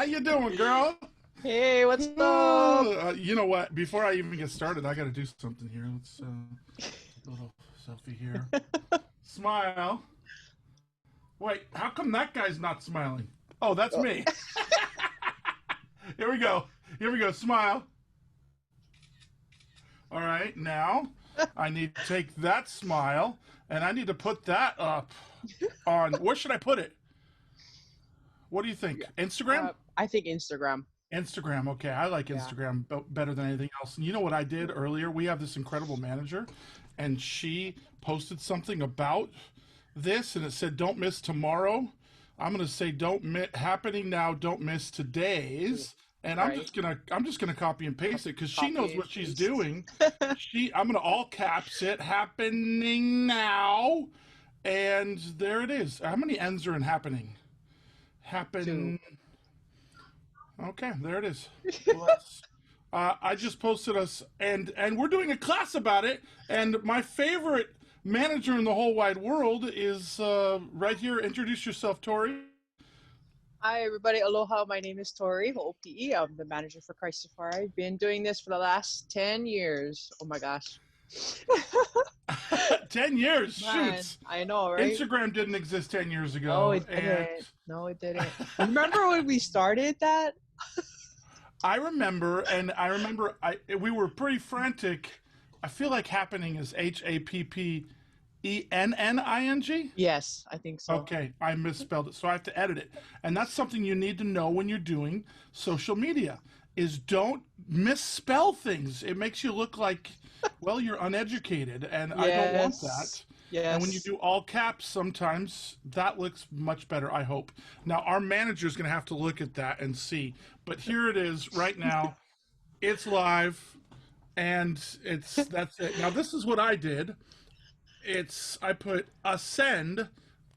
you doing, girl? Hey, what's up? You know what? Before I even get started, I got to do something here. Let's take a little selfie here. Smile. Wait, how come that guy's not smiling? Oh, that's Oh, me. Here we go. Here we go. Smile. All right, now I need to take that smile and I need to put that up on. Where should I put it? What do you think? Instagram? I think Instagram. Instagram. Okay, I like Yeah. Instagram better than anything else. And you know what I did earlier? We have this incredible manager, and she posted something about this, and it said, "Don't miss tomorrow." I'm gonna say, "Don't miss happening now. Don't miss today's." And I'm Right. just gonna I'm just gonna copy and paste it because she knows Copy what and she's paste. doing. I'm gonna all caps it happening now, and there it is. How many N's are in happening? Two. Happen. Okay, there it is. Well, that's, I just posted us, and we're doing a class about it. And my favorite manager in the whole wide world is right here. Introduce yourself, Tori. Hi, everybody. Aloha. My name is Torie, Hoopii. I'm the manager for CHRISTAFARI. I've been doing this for the last 10 years. Oh my gosh. 10 years, Man, shoots. I know, right? Instagram didn't exist 10 years No, ago, it and didn't. No, it didn't. Remember when we started that? I remember we were pretty frantic. I feel like happening is HAPPENNING. Yes, I think so. Okay, I misspelled it, so I have to edit it. And that's something you need to know when you're doing social media is don't misspell things. It makes you look like, well, you're uneducated, and I don't want Yes. that. And when you Yes. do all caps, sometimes that looks much better, I hope. Now, our manager is going to have to look at that and see. But here it is right now. It's live, and that's it. Now, this is what I did. I put ascend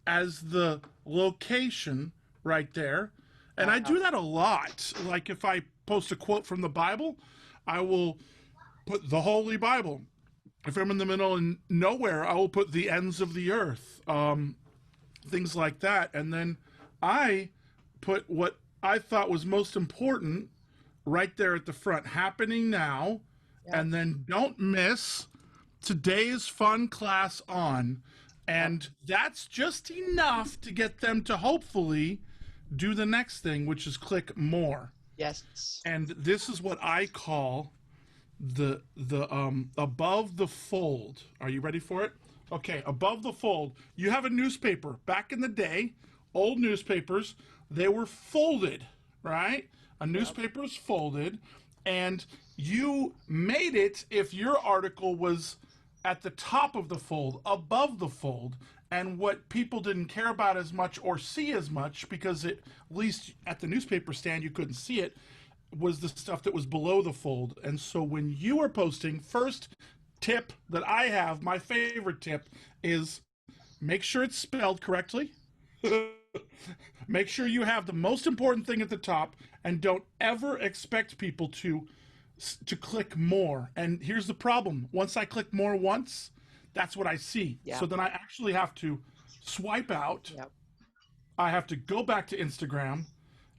as the location right there. And I Uh, do that a lot. Like if I post a quote from the Bible, I will put the Holy Bible. If I'm in the middle of nowhere, I will put the ends of the earth, things like that. And then I put what I thought was most important right there at the front, happening now. yep. And then don't miss today's fun class on. Yep. And that's just enough to get them to hopefully do the next thing, which is click more. Yes. And this is what I call the above the fold. Are you ready for it? Okay, above the fold. You have a newspaper. Back in the day, old newspapers, they were folded, right? A Yep. newspaper is folded, and you made it if your article was at the top of the fold, above the fold. And what people didn't care about as much or see as much, because at least at the newspaper stand you couldn't see it, was the stuff that was below the fold. And so when you are posting, first tip that I have, my favorite tip, is make sure it's spelled correctly. Make sure you have the most important thing at the top, and don't ever expect people to click more. And here's the problem: once I click more once, that's what I see. So Yep. then I actually have to swipe out. Yep. I have to go back to Instagram,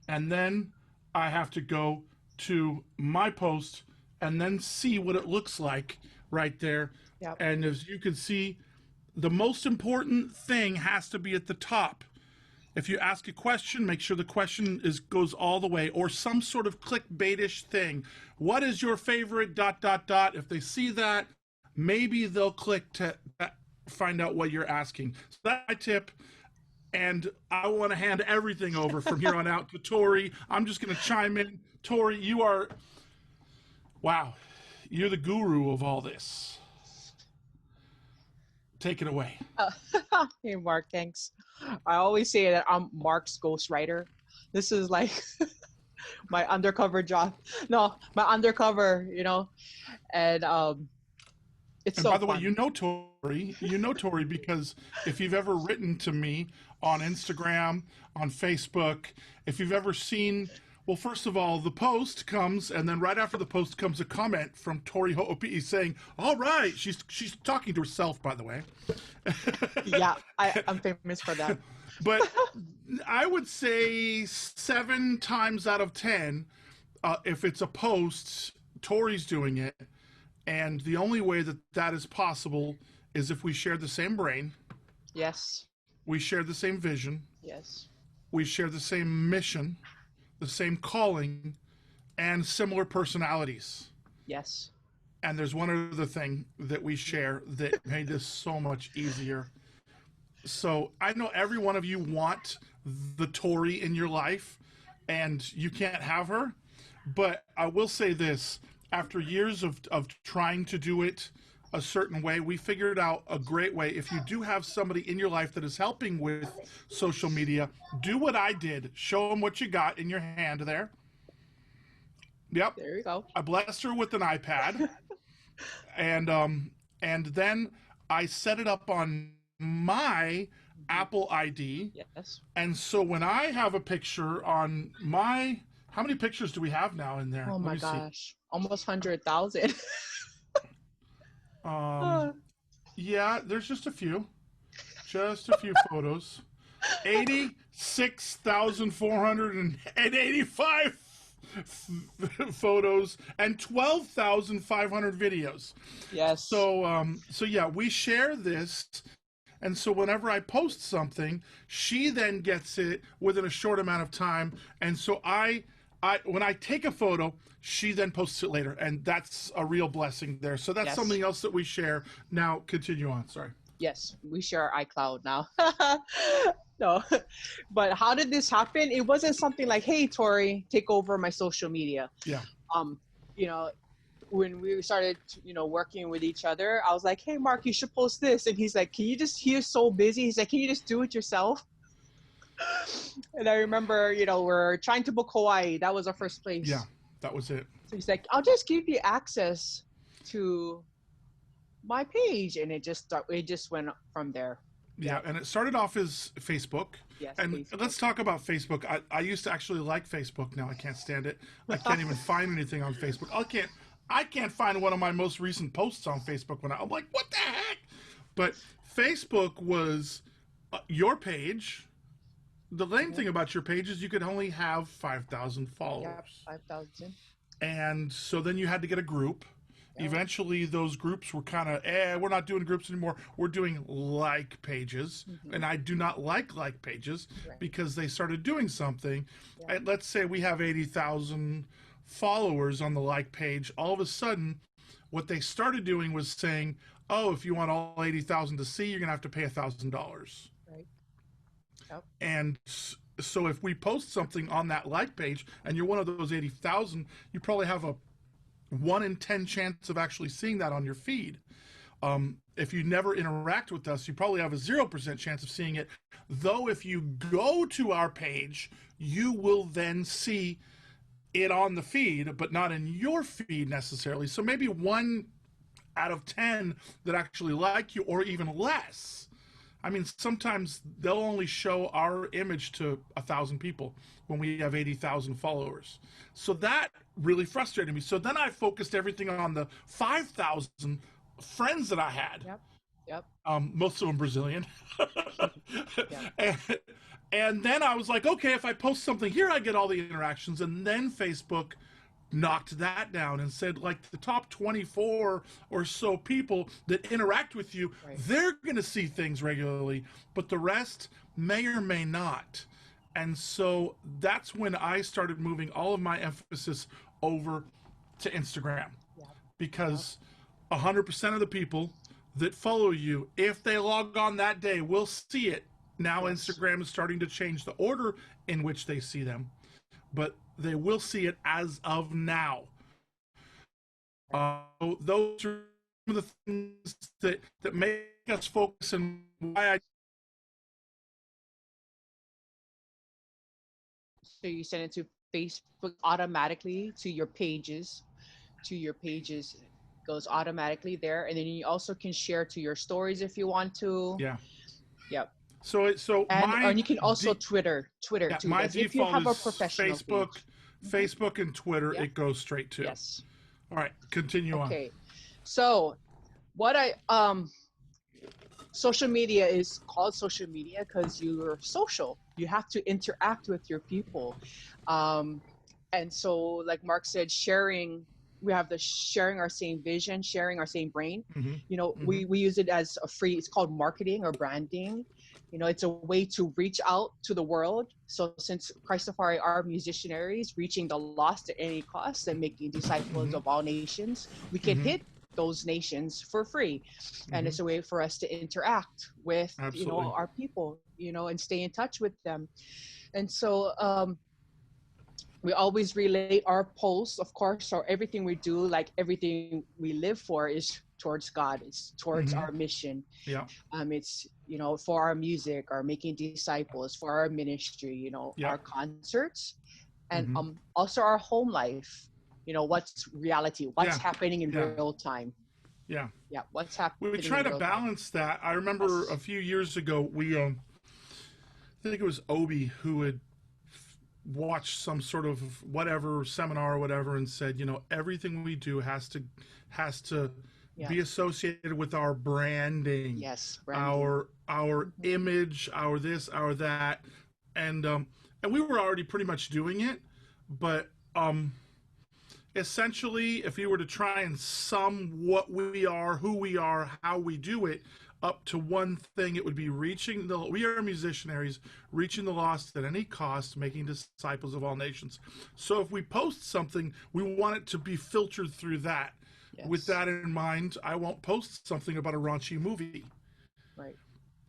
and then I have to go to my post and then see what it looks like right there. Yep. And as you can see, the most important thing has to be at the top. If you ask a question, make sure the question goes all the way, or some sort of clickbaitish thing. What is your favorite dot dot dot? If they see that, maybe they'll click to find out what you're asking. So that's my tip. And I want to hand everything over from here on out to Tori. I'm just going to chime in. Tori, wow, you're the guru of all this. Take it away. Uh, hey, Mark, thanks. I always say that I'm Mark's ghostwriter. This is like my undercover job. No, my undercover, and it's And so by the way, fun. you know Tori, because if you've ever written to me on Instagram, on Facebook, if you've ever seen, well, first of all, the post comes, and then right after the post comes a comment from Tori Hoopii saying, "All right," she's talking to herself, by the way. Yeah, I'm famous for that. But I would say 7 times out of 10, if it's a post, Torie's doing it. And the only way that that is possible is if we share the same brain, Yes. we share the same vision, Yes. we share the same mission, the same calling, and similar personalities. Yes. And there's one other thing that we share that made this so much easier. So I know every one of you want the Torie in your life, and you can't have her. But I will say this: after years of trying to do it a certain way, we figured out a great way. If you do have somebody in your life that is helping with social media, do what I did. Show them what you got in your hand there. Yep. There you go. I blessed her with an iPad, and then I set it up on my Apple ID. Yes. And so when I have a picture on my, how many pictures do we have now in there? Oh Let my me gosh. Almost 100,000. see. Yeah, there's just a few photos. 86,485 photos and 12,500 videos. Yes. So yeah, we share this, and so whenever I post something, she then gets it within a short amount of time, and so I when I take a photo, she then posts it later, and that's a real blessing there. So that's Yes. something else that we share. Now continue on. Sorry. Yes, we share iCloud now. No, but how did this happen? It wasn't something like, "Hey, Torie, take over my social media." Yeah. You know, when we started, working with each other, I was like, "Hey, Mark, you should post this," and he's like, "Can you just?" He is so busy. He's like, "Can you just do it yourself?" And I remember, we're trying to book Hawaii. That was our first place. Yeah, that was it. So he's like, "I'll just give you access to my page," and it just went from there. Yeah, and it started off as Facebook. Yes, And Facebook. let's talk about Facebook. I used to actually like Facebook. Now I can't stand it. I can't even find anything on Facebook. I can't find one of my most recent posts on Facebook when I'm like, what the heck? But Facebook was your page. The lame thing about your page is you could only have 5,000 followers. Yep, 5,000. And so then you had to get a group. Yeah. Eventually, those groups were kind of, we're not doing groups anymore. We're doing like pages. And I do not like pages because they started doing something. Yeah. And let's say we have 80,000 followers on the like page. All of a sudden, what they started doing was saying, oh, if you want all 80,000 to see, you're going to have to pay $1,000. Right. Yep. And so if we post something on that like page and you're one of those 80,000, you probably have a 1 in 10 chance of actually seeing that on your feed. If you never interact with us, you probably have a 0% chance of seeing it. Though if you go to our page, you will then see it on the feed, but not in your feed necessarily. So maybe 1 out of 10 that actually like you, or even less. I mean, sometimes they'll only show our image to 1,000 people when we have 80,000 followers. So that really frustrated me. So then I focused everything on the 5,000 friends that I had. Yep. Most of them Brazilian. Yeah. And then I was like, okay, if I post something here, I get all the interactions. And then Facebook knocked that down and said, like, the top 24 or so people that interact with you, they're going to see things regularly, but the rest may or may not. And so that's when I started moving all of my emphasis over to Instagram, because 100% of the people that follow you, if they log on that day, will see it. Now Instagram is starting to change the order in which they see them, but they will see it as of now. Those are some of the things that make us focus, and why I. So you send it to Facebook automatically to your pages. It goes automatically there, and then you also can share to your stories if you want to. Yeah. Yep. And you can also Twitter yeah, too. my If you have a default is professional Facebook and Twitter. It goes straight to. Yes. All right, continue on. Okay. So what social media is called social media because you're social. You have to interact with your people. Um, and so, like Mark said, we have the sharing our same vision, sharing our same brain. Mm-hmm. You know, Mm-hmm. we use it as a free, it's called marketing or branding. You know, it's a way to reach out to the world. So since Christafari are missionaries reaching the lost at any cost and making disciples Mm-hmm. of all nations, we can Mm-hmm. hit those nations for free. And Mm-hmm. it's a way for us to interact with, you know, Absolutely. our people, you know, and stay in touch with them. And so we always relate our posts, of course, or everything we do, like everything we live for is towards God. It's towards Mm-hmm. our mission. Yeah. It's, you know, for our music, our making disciples, for our ministry, you know, our Yep. concerts, and Mm-hmm. also our home life. You know, what's reality, what's Yeah. happening in Yeah. real time. Yeah. Yeah, what's We happening try in to real time. balance that. I remember a Yes. few years ago, I think it was Obi who had watched some sort of whatever seminar or whatever and said, you know, everything we do has to be Yes. associated with our branding, Yes. Branding. our Mhm. image, our this, our that, and we were already pretty much doing it, but essentially, if you were to try and sum what we are, who we are, how we do it, up to one thing, it would be we are missionaries, reaching the lost at any cost, making disciples of all nations. So if we post something, we want it to be filtered through that. With Yes. that in mind, I won't post something about a raunchy movie. Right.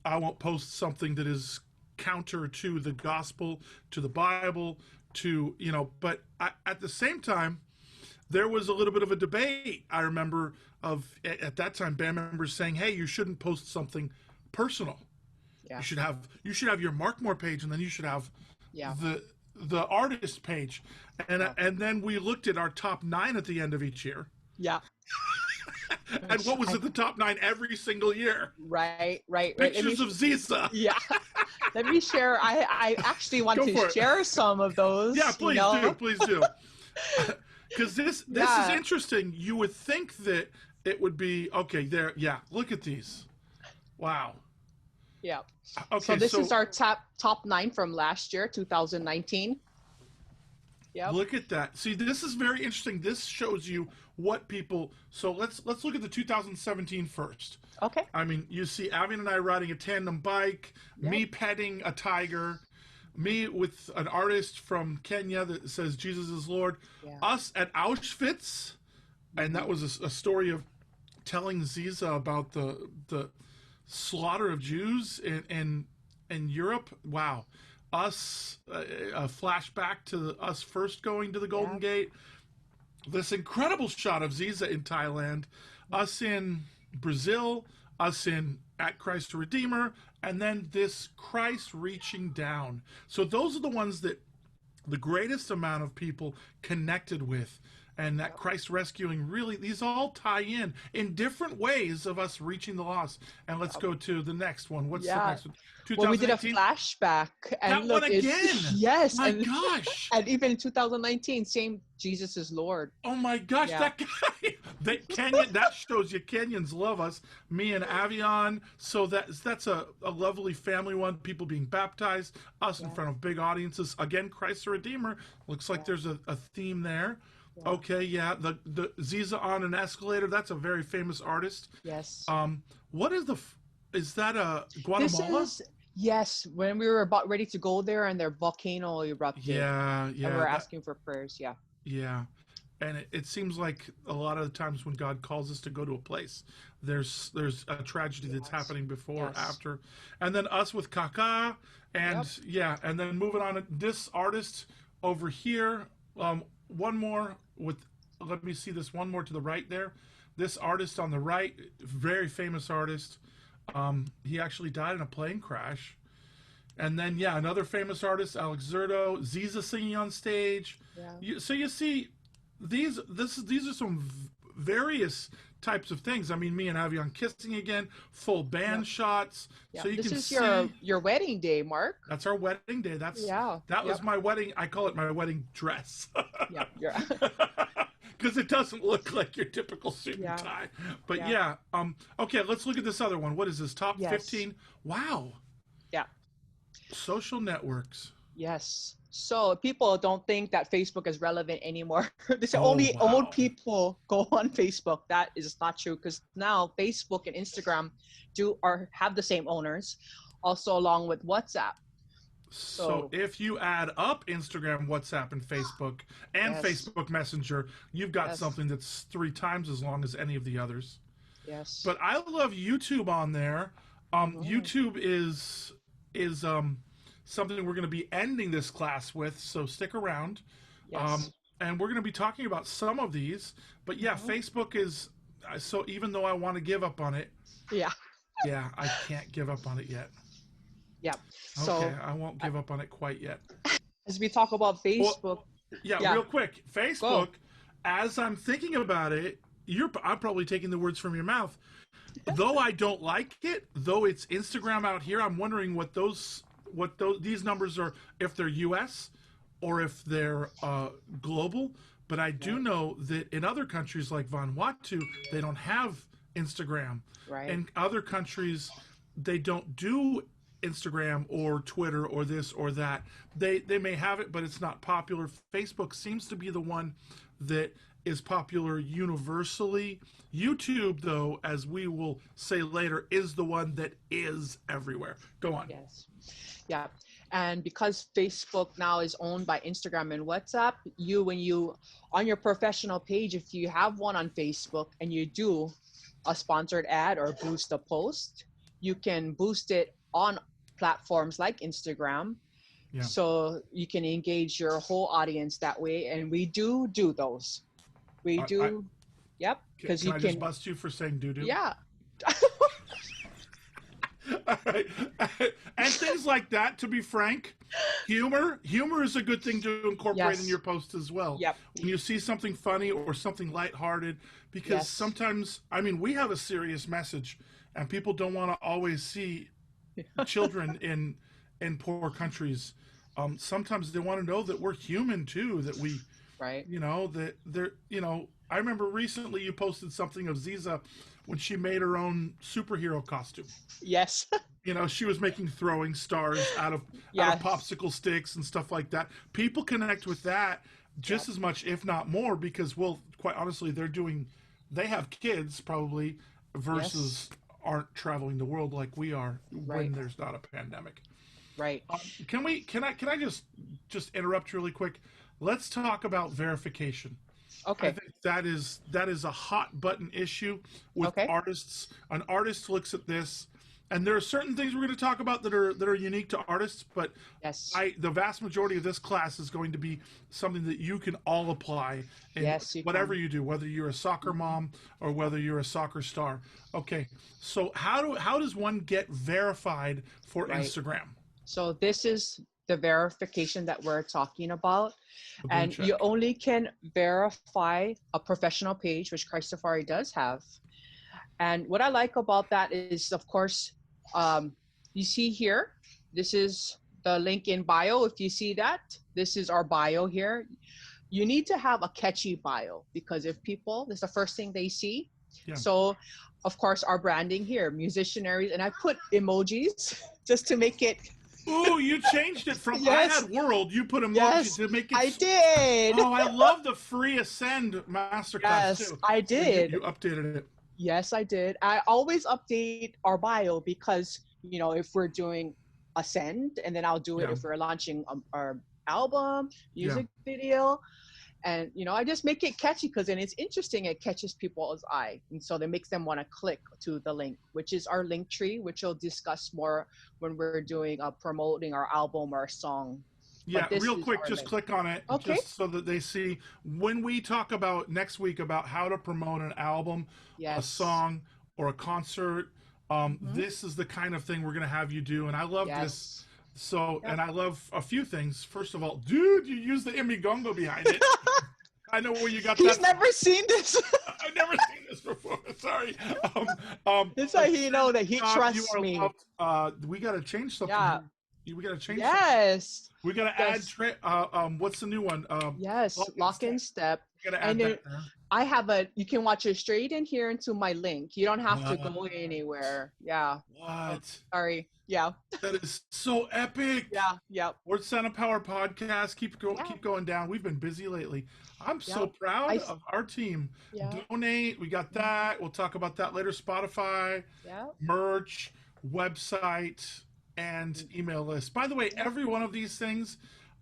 I won't post something that is counter to the gospel, to the Bible, but at the same time, there was a little bit of a debate. I remember at that time band members saying, "Hey, you shouldn't post something personal. Yeah. You should have your Markmore page, and then you should have Yeah. the artist page." And Yeah. and then we looked at our top 9 at the end of each year, Yeah. and what was at the top 9 every single year? Right. Pictures of Ziza. Yeah. Let me share. I actually want Go to for it. share some of Yeah, those, you know? please do. Because this is Yeah. interesting. You would think that it would be okay. There, yeah. Look at these. Wow. Yeah. So Okay, this is so our top 9 from last year, 2019. Yep. look at that. See, this is very interesting. This shows you what people. So let's look at the 2017 first. Okay. I mean, you see Avian and I riding a tandem bike, Yep. me petting a tiger, me with an artist from Kenya that says Jesus is Lord, Yeah. us at Auschwitz, and that was a story of telling Ziza about the slaughter of Jews in Europe. Wow, us a flashback to us first going to the Golden Yeah. Gate. This incredible shot of Ziza in Thailand, us in Brazil, us in at Christ the Redeemer, and then this Christ reaching down. So those are the ones that the greatest amount of people connected with, and that Christ rescuing, really these all tie in different ways of us reaching the lost. And let's go to the next one. What's the Yeah. next one? Well, we did a 2018. flashback, and That one look, again. yes, My gosh. and even in 2019, same Jesus is Lord. Oh my gosh, Yeah. that guy, that Kenyan, that shows you Kenyans love us, me and Avian. So that's a lovely family one. People being baptized, us in front of big audiences. Again, Christ the Redeemer. Looks like there's a theme there. Yeah. Okay, yeah, the Ziza on an escalator. That's a very famous artist. Yes. What is that a This Guatemala? is yes. When we were about ready to go there, and their volcano erupted, Yeah, and we yeah, were asking for prayers. Yeah. yeah. And it seems like a lot of the times when God calls us to go to a place, there's a tragedy that's happening before, Yes. after, and then us with Kaka, and and then moving on. This artist over here, one more with. Let me see this one more to the right there. This artist on the right, very famous artist. He actually died in a plane crash. And then another famous artist, Alex Zerto, Ziza singing on stage. Yeah. So you see, these are some various types of things. I mean, me and Avian kissing again, full band shots. Yeah. So you this can is see your wedding day, Mark. that's our wedding day. That Yeah. was my wedding. I call it my wedding dress. Yeah. Yeah. because it doesn't look like your typical suit and Yeah. tie. But Yeah. yeah, okay, let's look at this other one. What is this? Top Yes. 15? Wow. Yeah. Social networks. Yes. So people don't think that Facebook is relevant anymore. They say Oh, only old wow. people go on Facebook. That is not true because now Facebook and Instagram have the same owners, also along with WhatsApp. So So if you add up Instagram, WhatsApp, and Facebook, and yes, Facebook Messenger, you've got yes, something that's 3 times as long as any of the others. yes. But I love YouTube on there. Hmm. YouTube is something we're going to be ending this class with, so stick around. Um, Yes. and we're going to be talking about some of these. But yeah, Hmm. Facebook is so even though I want to give up on it, Yeah. yeah, I can't give up on it yet. Yeah. Okay, So I won't give up on it quite yet. as we talk about Well, Facebook, yeah, yeah, real quick, Facebook. go. As I'm thinking about it, I'm probably taking the words from your mouth. Though I don't like it, though it's Instagram out here, I'm wondering what those these numbers are, if they're U.S. or if they're global. But I do Right. know that in other countries like Vanuatu, they don't have Instagram. Right. In other countries, they don't do Instagram or Twitter or this or that. They may have it, but it's not popular. Facebook seems to be the one that is popular universally. YouTube, though, as we will say later, is the one that is everywhere. Go on. Yes. Yeah. And because Facebook now is owned by Instagram and WhatsApp, when you, on your professional page, if you have one on Facebook and you do a sponsored ad or boost a post, you can boost it on platforms like Instagram. Yeah. So you can engage your whole audience that way. And we do those. We I do. Yep. Because can you I just can, bust you for saying doo doo? yeah. All right. And things like that, to be frank, humor is a good thing to incorporate in Yes. your post as well. Yep. When you see something funny or something lighthearted, because Yes. sometimes, I mean, we have a serious message, and people don't want to always see children in poor countries. Sometimes they want to know that we're human too, that we, Right. that they're, I remember recently you posted something of Ziza when she made her own superhero costume. Yes. She was making throwing stars out of Yes. popsicle sticks and stuff like that. People connect with that just Yep. as much, if not more, because, well, quite honestly, they have kids probably Yes. versus aren't traveling the world like we are when Right. there's not a pandemic. Right. Can I just interrupt really quick? Let's talk about verification. I Okay. think that is a hot button issue with Okay. artists. An artist looks at this, and there are certain things we're going to talk about that are unique to artists. But Yes. the vast majority of this class is going to be something that you can all apply in Yes, you whatever can. you do, whether you're a soccer Mhm. mom or Yep. whether you're a soccer star. Okay, so how does one get verified for Right. Instagram? So this is the verification that we're talking about. The blue And you check. only can verify a professional page, which CHRISTAFARI does have. And what I like about that is, of course, you see here, this is the link in bio. If you see that, this is our bio here. You need to have a catchy bio because if people, this is the first thing they see. Yeah. So, of course, our branding here, musicianaries, and I put emojis just to make it. Ooh, you changed it from I Yes, had world. You put emoji yes, to make it. I did. Oh, I love the free Ascend Masterclass Yes, too. I You, did. you updated it. Yes, I did. I always update our bio because, if we're doing a send, and then I'll do it Yeah, if we're launching our album, yeah. music video. And, I just make it catchy because then it's interesting. It catches people's eye. And so that makes them want to click to the link, which is our link tree, which we'll discuss more when we're doing promoting our album or song. Yeah, But this real is quick, our just link. click on it Okay. just so that they see when we talk about next week about how to promote an album, a Yes. song, or a concert. Hmm. This is the kind of thing we're going to have you do. And I love this. Yes. So, Yep. and I love a few things. First of all, dude, you use the Imigongo behind it. I know where you got He's that from. never seen this. I've never seen this before. Sorry. This is how he know that he You trusts are me. loved. We got to change something Yeah. here. We got to change something. Yes. We got to add. Yes. What's the new one? Yes. Lock and Lock step. in step. gonna add And then that there. I have you can watch it straight in here into my link. You don't have to go What? anywhere. Yeah. Oh, What? sorry. Yeah. That is so epic. Yeah. Yep. Word Sound of Power podcast. Yeah. Keep going down. We've been busy lately. I'm so Yep. proud I, of our team. yeah. Donate. We got Mhm. that. We'll talk about that later. Spotify, Yeah. merch, website, and Mm, email list. By the way, yeah. every one of these things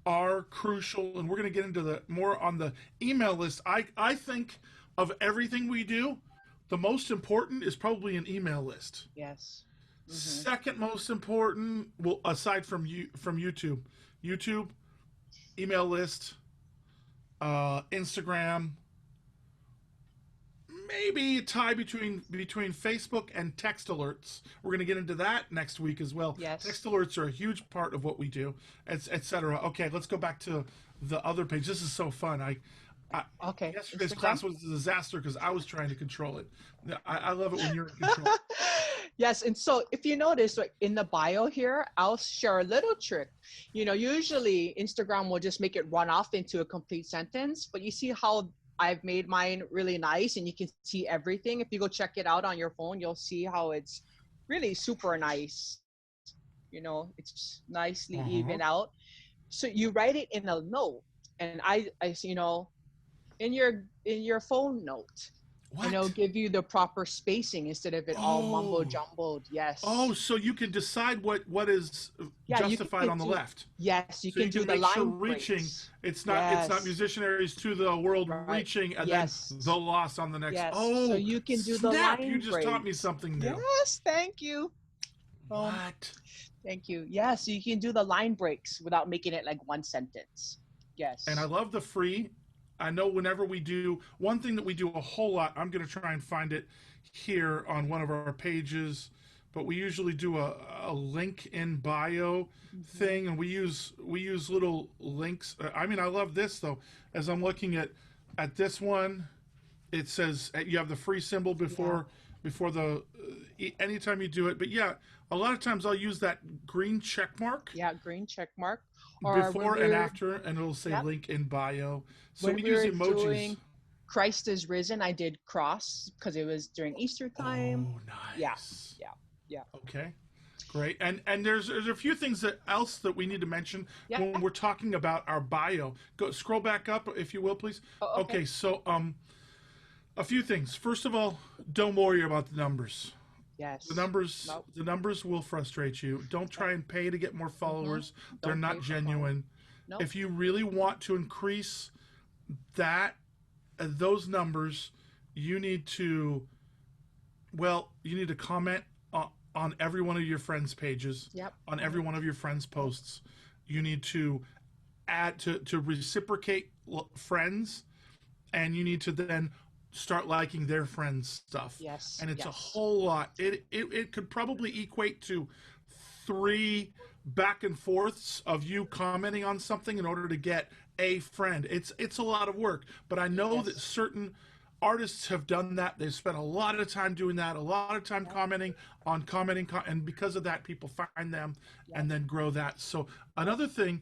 are crucial, and we're going to get into the more on the email list. I think of everything we do, the most important is probably an email list. Yes. Hmm. Second most important, well, aside from YouTube, email list, Instagram, maybe a tie between Facebook and text alerts. We're going to get into that next week as well. Yes. Text alerts are a huge part of what we do, etc. Okay, let's go back to the other page. This is so fun. I Okay. Yesterday's Instagram. class was a disaster because I was trying to control it. I love it when you're in control. Yes, and so if you notice, like in the bio here, I'll share a little trick. Usually Instagram will just make it run off into a complete sentence, but you see how I've made mine really nice, and you can see everything. If you go check it out on your phone, you'll see how it's really super nice. It's nicely even Uh-huh. out. So you write it in a note, and in your phone note, and it'll What? give you the proper spacing instead of it all mumbo Oh. jumbled. Oh, Yes. so you can decide what is Yeah, you justified can on the do. left. Yes, you So can you do can the make sure line reaching breaks. it's not Yes. musicianaries to the world Right. reaching and then the Yes. loss on the next. Yes. So Oh, you can do the snap, you line just taught me breaks. something new. Yes, thank you. Um, What? Thank you. Yes, so you can do the line breaks without making it like one sentence. And I Yes. love the free. I know whenever we do one thing that we do a whole lot, I'm going to try and find it here on one of our pages, but we usually do a link in bio Hmm. thing, and we use little links. I mean, I love this though. As I'm looking at this one, it says you have the free symbol Yeah. before the anytime you do it. But yeah, a lot of times I'll use that green check mark Yeah. Green check mark. Or when before and we're after, and it'll say Yep. link in bio. So When we we use were emojis. doing Christ is risen, I did cross because it was during Easter time. Oh, Yeah. nice. Yeah. Yeah. Okay, great. And there's a few things else that we need to mention Yeah. when we're talking about our bio. Go scroll back up if you will, please. Oh, okay. Okay, so a few things. First of all, don't worry about the numbers. The Yes. numbers Nope. the numbers will frustrate you. Don't Yep. try and pay to get more Mm-hmm. followers. They're Don't not pay for follow. genuine. Nope. If you really want to increase that those numbers, you need to you need to comment on every one of your friends' pages, Yep. on every Mm-hmm. one of your friends' posts. You need to add to reciprocate friends, and you need to then start liking their friends' stuff. Yes. And it's a Yes. whole lot. It could probably equate to 3 back and forths of you commenting on something in order to get a friend. It's a lot of work, but I know that Yes. certain artists have done that. They've spent a lot of time doing that, a lot of time Yep. commenting, and because of that, people find them Yep. and then grow that. So Yep. another thing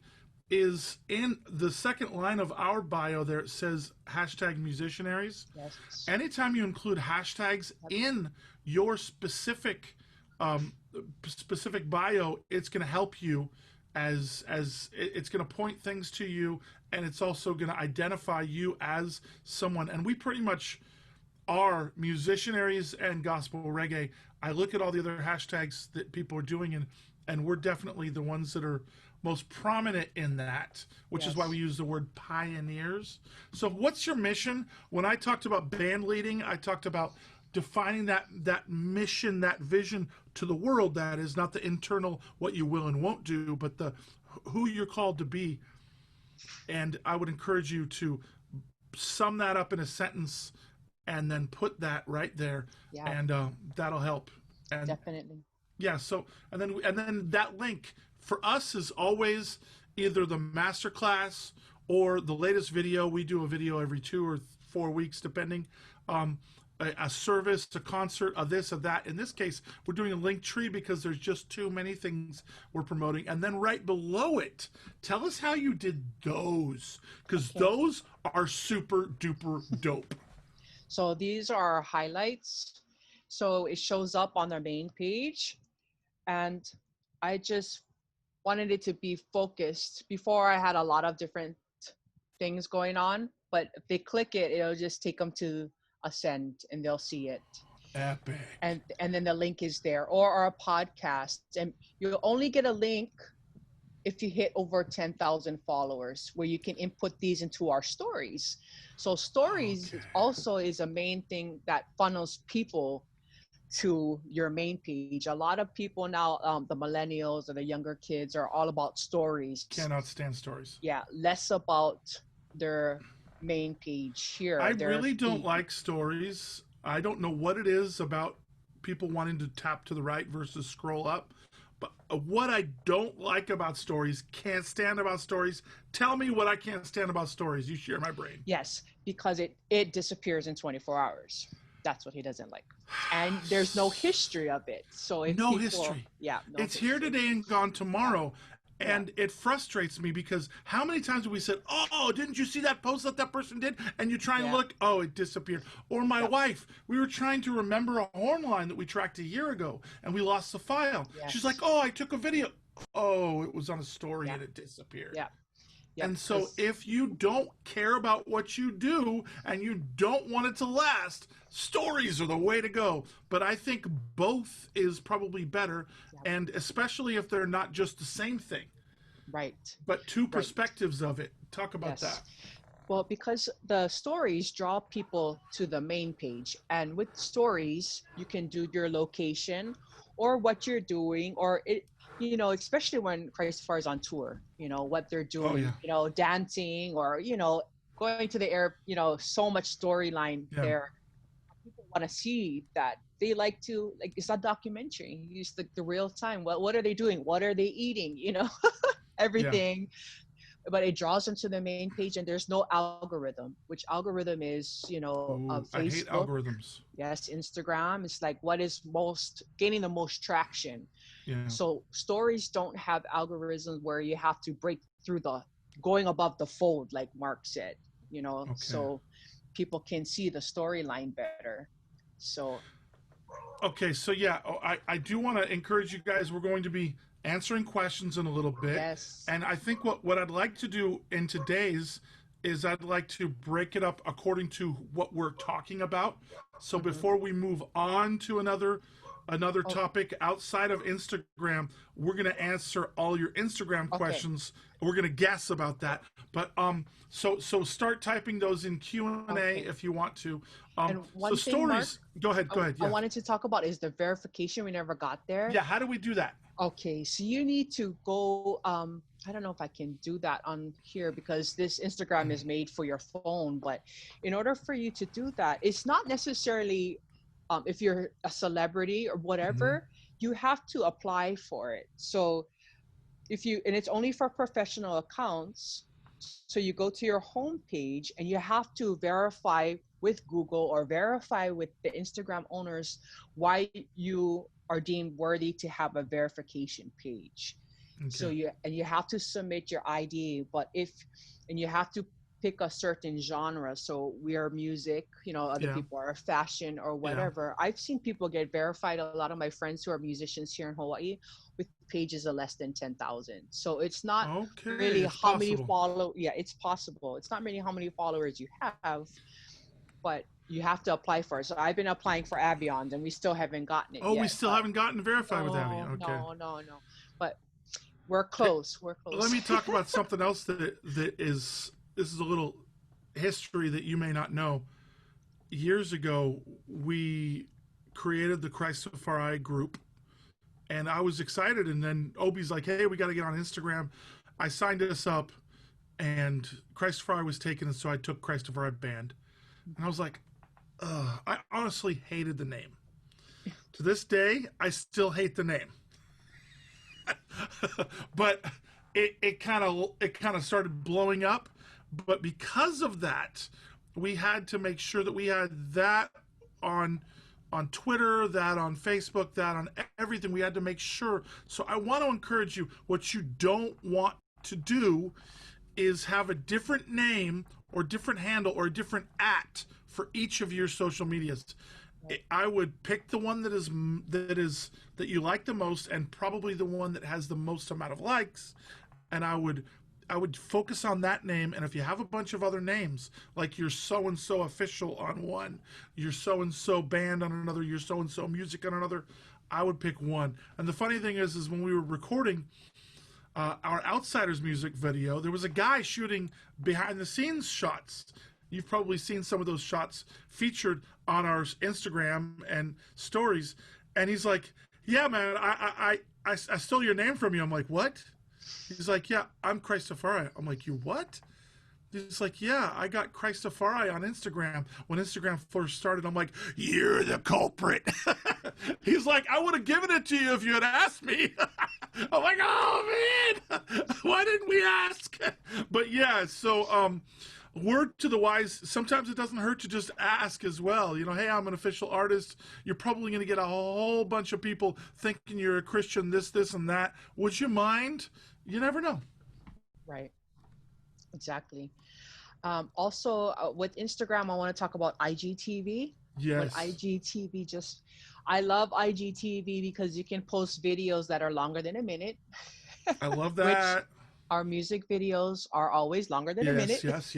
is in the second line of our bio there it says hashtag musicianaries. Yes. Anytime you include hashtags Yep. in your um, specific bio, it's going to help you as it's going to point things to you, and it's also going to identify you as someone. And we pretty much are musicianaries and gospel reggae. I look at all the other hashtags that people are doing, and we're definitely the ones that are most prominent in that, which is why we Yes. use the word pioneers. So what's your mission? When I talked about band leading, I talked about defining that mission, that vision to the world, that is not the internal what you will and won't do, but the who you're called to be. And I would encourage you to sum that up in a sentence and then put that right there, Yeah. and that'll help. And Definitely. yeah, so and then that link for us is always either the masterclass or the latest video. We do a video every 2 or 4 weeks, depending. Um, a service, a concert, a this, a that. In this case, we're doing a link tree because there's just too many things we're promoting. And then right below it, tell us how you did those, because Okay. those are super duper dope. So these are highlights. So it shows up on their main page. And I just wanted it to be focused. Before I had a lot of different things going on, but if they click it, it'll just take them to Ascend and they'll see it. Epic. And then the link is there, or our podcast. And you'll only get a link if you hit over 10,000 followers, where you can input these into our stories. So stories Okay. also is a main thing that funnels people to your main page. A lot of people now, the millennials or the younger kids, are all about stories. Cannot stand stories. Yeah, less about their main page here. I their really don't feed. like stories. I don't know what it is about people wanting to tap to the right versus scroll up. But what I don't like about stories, can't stand about stories. Tell me what I can't stand about stories. You share my brain. Yes, because it disappears in 24 hours. That's what he doesn't like. And there's no history of it. So if No people, history. yeah, no It's history. here today and gone tomorrow. Yeah. And it frustrates me because how many times have we said, oh, didn't you see that post that person did? And you try and Yeah. look, oh, it disappeared. Or my Yeah. wife, we were trying to remember a horn line that we tracked a year ago and we lost the file. Yes. She's like, oh, I took a video. Oh, it was on a story Yeah. and it disappeared. Yeah. Yeah, And so if you don't care about what you do and you don't want it to last, stories are the way to go. But I think both is probably better, and especially if they're not just the same thing, right. but two perspectives of it. Talk about that. Well, because the stories draw people to the main page, and with stories, you can do your location or what you're doing, or it, you know, especially when CHRISTAFARI is on tour, you know, what they're doing, yeah. you know, dancing or, you know, going to the air, you know, so much storyline Yeah. there. People want to see that. They like to, like, it's a documentary. It's the real time. What are they doing? What are they eating? You know, everything. But it draws them to the main page, and there's no algorithm, which algorithm is, you know, Ooh, I hate Facebook. algorithms. Yes, Instagram. It's like what is most gaining the most traction. Yeah. So stories don't have algorithms where you have to break through the going above the fold, like Mark said, you know, so people can see the storyline better. So okay, so yeah, I do want to encourage you guys. We're going to be answering questions in a little bit. Yes. And I think what I'd like to do in today's is I'd like to break it up according to what we're talking about. So before we move on to another topic outside of Instagram, we're going to answer all your Instagram questions. We're going to guess about that. But so start typing those in Q&A if you want to. And one so thing, stories. Mark, go ahead. Yeah. I wanted to talk about is the verification. We never got there. Yeah, how do we do that? Okay, so you need to go, I don't know if I can do that on here because this Instagram is made for your phone, but in order for you to do that, it's not necessarily, if you're a celebrity or whatever, you have to apply for it. So and it's only for professional accounts. So you go to your home page and you have to verify with Google or verify with the Instagram owners why you are deemed worthy to have a verification page. So you have to submit your ID, and you have to pick a certain genre. So we are music, you know, other people are fashion or whatever. I've seen people get verified. A lot of my friends who are musicians here in Hawaii with pages of less than 10,000. So it's not really it's how possible. many follow. Yeah, it's possible. It's not really how many followers you have, but you have to apply for it. So I've been applying for Avion, and we still haven't gotten it yet. We still haven't gotten verified with Avion. Okay. No. But we're close. We're close. Let me talk about something else that is, this is a little history that you may not know. Years ago, we created the CHRISTAFARI group, and I was excited. And then Obi's like, hey, we got to get on Instagram. I signed us up, and CHRISTAFARI was taken, and so I took CHRISTAFARI Band. And I was like, I honestly hated the name. To this day, I still hate the name. But it kind of started blowing up. But because of that, we had to make sure that we had that on Twitter, that on Facebook, that on everything. We had to make sure. So I want to encourage you. What you don't want to do is have a different name or different handle or a different @ for each of your social medias. I would pick the one that you like the most, and probably the one that has the most amount of likes, and I would focus on that name. And if you have a bunch of other names, like you're so and so official on one, you're so and so band on another, you're so and so music on another, I would pick one. And the funny thing is when we were recording our Outsiders music video, there was a guy shooting behind the scenes shots. You've probably seen some of those shots featured on our Instagram and stories. And he's like, "Yeah, man, I stole your name from you." I'm like, "What?" He's like, "Yeah, I'm CHRISTAFARI." I'm like, "You what?" He's like, "Yeah, I got CHRISTAFARI on Instagram when Instagram first started." I'm like, "You're the culprit." He's like, "I would have given it to you if you had asked me." I'm like, "Oh man, why didn't we ask?" But yeah, so word to the wise, sometimes it doesn't hurt to just ask as well. You know, "Hey, I'm an official artist." You're probably going to get a whole bunch of people thinking you're a Christian, this, and that. Would you mind? You never know. Right. Exactly. Also, with Instagram, I want to talk about IGTV. When Yes. IGTV I love IGTV because you can post videos that are longer than a minute, I love which that. our music videos are always longer than a minute. Yes.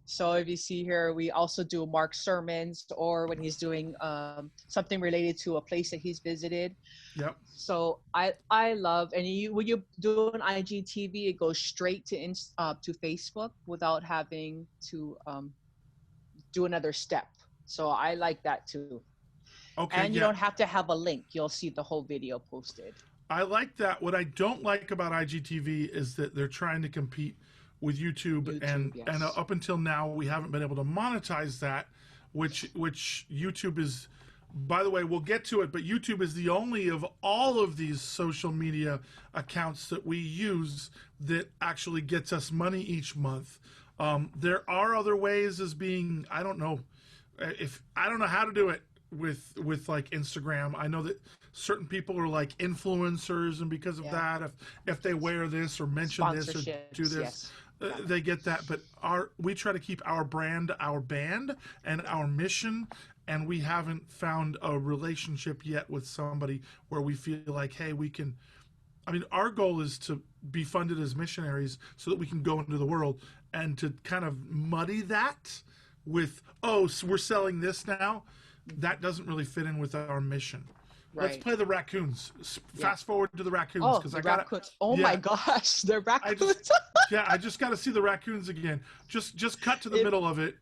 So if you see here, we also do Mark's sermons, or when he's doing something related to a place that he's visited. Yep. So I love, and when you do an IGTV, it goes straight to Facebook without having to do another step. So I like that too. Okay, And you yeah. don't have to have a link. You'll see the whole video posted. I like that. What I don't like about IGTV is that they're trying to compete with YouTube, and yes. up until now we haven't been able to monetize that, which YouTube is. By the way, we'll get to it, but YouTube is the only of all of these social media accounts that we use that actually gets us money each month. There are other ways as being, I don't know how to do it with like Instagram. I know that certain people are like influencers, and because of that, if they wear this or mention this or do this, they get that. But we try to keep our brand, our band, and our mission. And we haven't found a relationship yet with somebody where we feel like, hey, we can. I mean, our goal is to be funded as missionaries so that we can go into the world, and to kind of muddy that with, oh, so we're selling this now. That doesn't really fit in with our mission. Right. Let's play the raccoons. Fast forward to the raccoons, because I got raccoons. Oh my gosh, the raccoons! I just got to see the raccoons again. Just cut to the middle of it.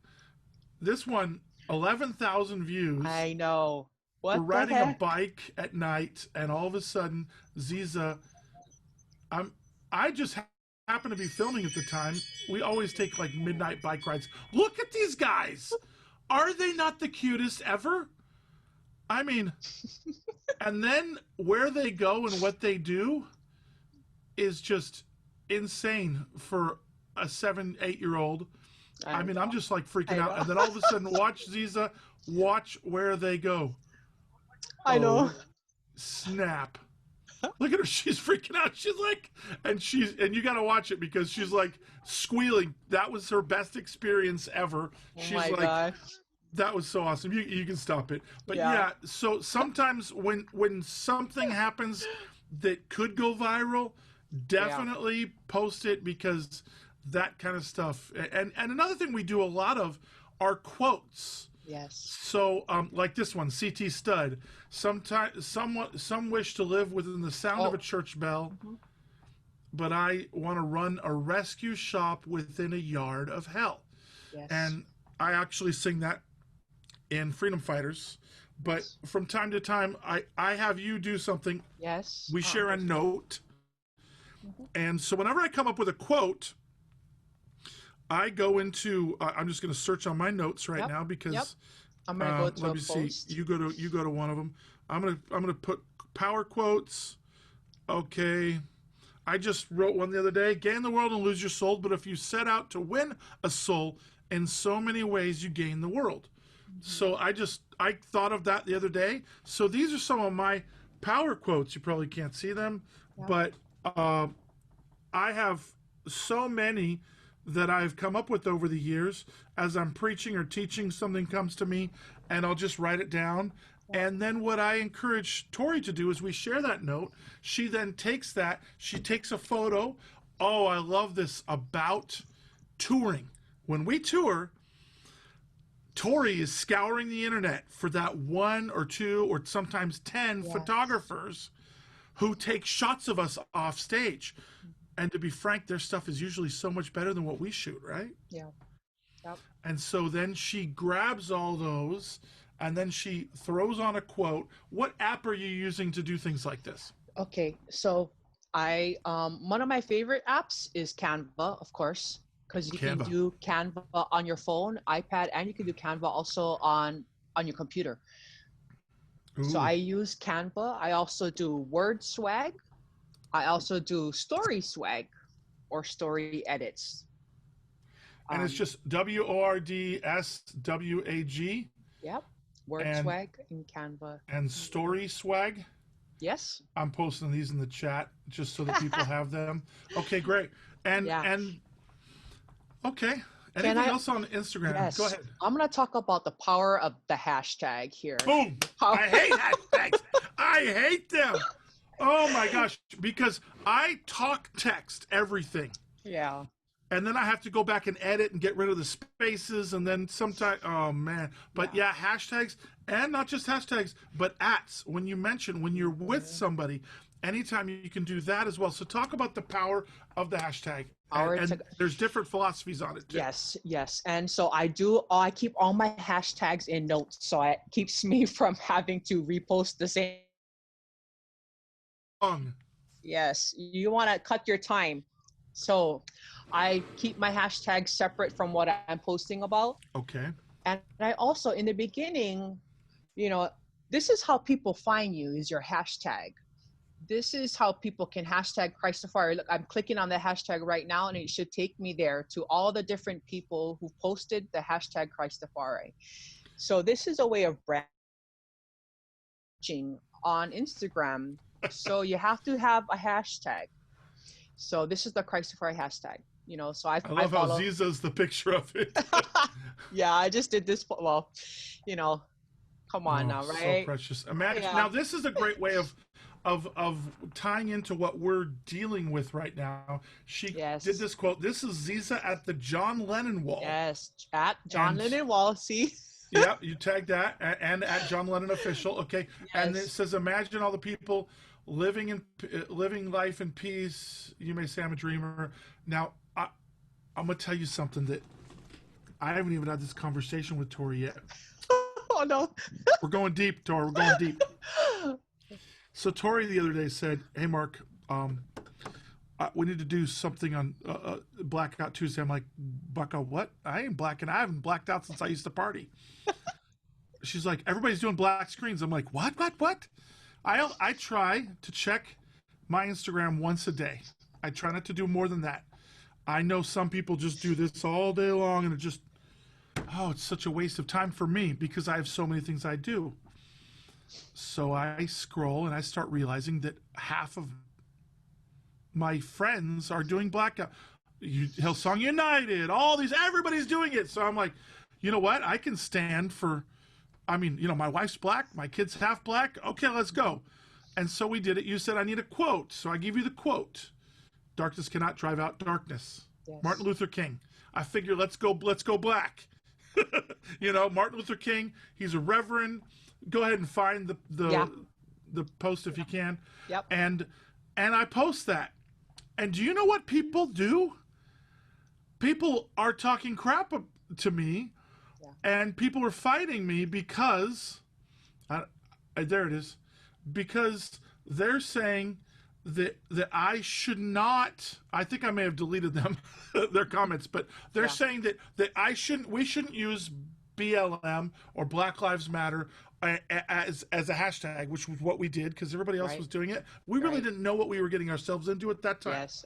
This one, 11,000 views. I know. What? We're riding a bike at night, and all of a sudden, Ziza, I just happened to be filming at the time. We always take like midnight bike rides. Look at these guys. Are they not the cutest ever? I mean, and then where they go and what they do is just insane for a 7-8-year-old. I mean, I'm just like freaking out. And then all of a sudden, watch Ziza, watch where they go. I know. Snap. Look at her. She's freaking out. She's like, and you got to watch it because she's like squealing. That was her best experience ever. She's my like, gosh. That was so awesome. You can stop it. But yeah, so sometimes when something happens that could go viral, definitely post it, because that kind of stuff. And another thing we do a lot of are quotes. Yes. So like this one, CT Stud. Some wish to live within the sound of a church bell, but I want to run a rescue shop within a yard of hell. Yes. And I actually sing that in Freedom Fighters, but from time to time I have you do something. Yes. We share a note, and so whenever I come up with a quote, I go into I'm just going to search on my notes right now, because I'm going to go to let me see. You go to one of them. I'm gonna put power quotes. Okay. I just wrote one the other day. Gain the world and lose your soul, but if you set out to win a soul, in so many ways you gain the world. So I thought of that the other day. So these are some of my power quotes. You probably can't see them, Yeah. but I have so many that I've come up with over the years as I'm preaching or teaching. Something comes to me, and I'll just write it down. Yeah. And then what I encourage Torie to do is we share that note. She then takes that. She takes a photo. Oh, I love this about touring. When we tour, Torie is scouring the internet for that one or two or sometimes 10 Yes. photographers who take shots of us off stage. And to be frank, their stuff is usually so much better than what we shoot, right? Yeah. Yep. And so then she grabs all those and then she throws on a quote. What app are you using to do things like this? Okay, so I one of my favorite apps is Canva, of course, because you can Canva. do Canva on your phone, iPad, and you can do Canva also on your computer. So Ooh. I use Canva. I also do Word Swag. I also do Story Swag or Story Edits. And it's just WORDSWAG. Yep. Word and Swag in Canva. and Story Swag. Yes. I'm posting these in the chat just so that people have them. Okay, great. And okay. Anything else on Instagram? Yes. Go ahead. I'm gonna talk about the power of the hashtag here. Boom. I hate hashtags. I hate them. Oh my gosh. Because I talk text everything. Yeah. And then I have to go back and edit and get rid of the spaces, and then sometimes, oh man. But yeah, hashtags, and not just hashtags, but ats. When you're with somebody, anytime you can do that as well. So talk about the power of the hashtag. And there's different philosophies on it too. Yes. And so I keep all my hashtags in notes, so it keeps me from having to repost the same. Yes, you want to cut your time. So I keep my hashtags separate from what I'm posting about. Okay. And I also, in the beginning, this is how people find you, is your hashtag. This is how people can hashtag CHRISTAFARI. Look, I'm clicking on the hashtag right now, and it should take me there to all the different people who posted the hashtag CHRISTAFARI. So this is a way of branding on Instagram. So you have to have a hashtag. So this is the CHRISTAFARI hashtag. So I love how Ziza's the picture of it. Yeah, I just did this. Well, come on now, right? So precious. Imagine now. This is a great way of tying into what we're dealing with right now. She did this quote. This is Ziza at the John Lennon wall. Yes, at John Lennon wall. See. Yeah, you tagged that and at John Lennon official. Okay, and it says, "Imagine all the people living life in peace. You may say I'm a dreamer." Now, I'm gonna tell you something that I haven't even had this conversation with Torie yet. Oh no. We're going deep, Torie. We're going deep. So Torie the other day said, "Hey Mark, we need to do something on Blackout Tuesday." I'm like, "Blackout what? I ain't blacking. I haven't blacked out since I used to party." She's like, "Everybody's doing black screens." I'm like, "What? I try to check my Instagram once a day. I try not to do more than that. I know some people just do this all day long, and it's such a waste of time for me because I have so many things I do. So I scroll and I start realizing that half of my friends are doing blackout. Hillsong United, everybody's doing it. So I'm like, you know what? I can stand for, my wife's black, my kid's half black. Okay, let's go. And so we did it. You said, I need a quote. So I give you the quote. Darkness cannot drive out darkness. Yes. Martin Luther King. I figure let's go black. Martin Luther King, he's a reverend. Go ahead and find the post if you can. Yep. And I post that. And do you know what people do? People are talking crap to me, and people are fighting me because there it is. Because they're saying that I should not. I think I may have deleted them, their comments, but they're saying that we shouldn't use BLM or Black Lives Matter as a hashtag, which was what we did because everybody else was doing it. We really didn't know what we were getting ourselves into at that time. Yes.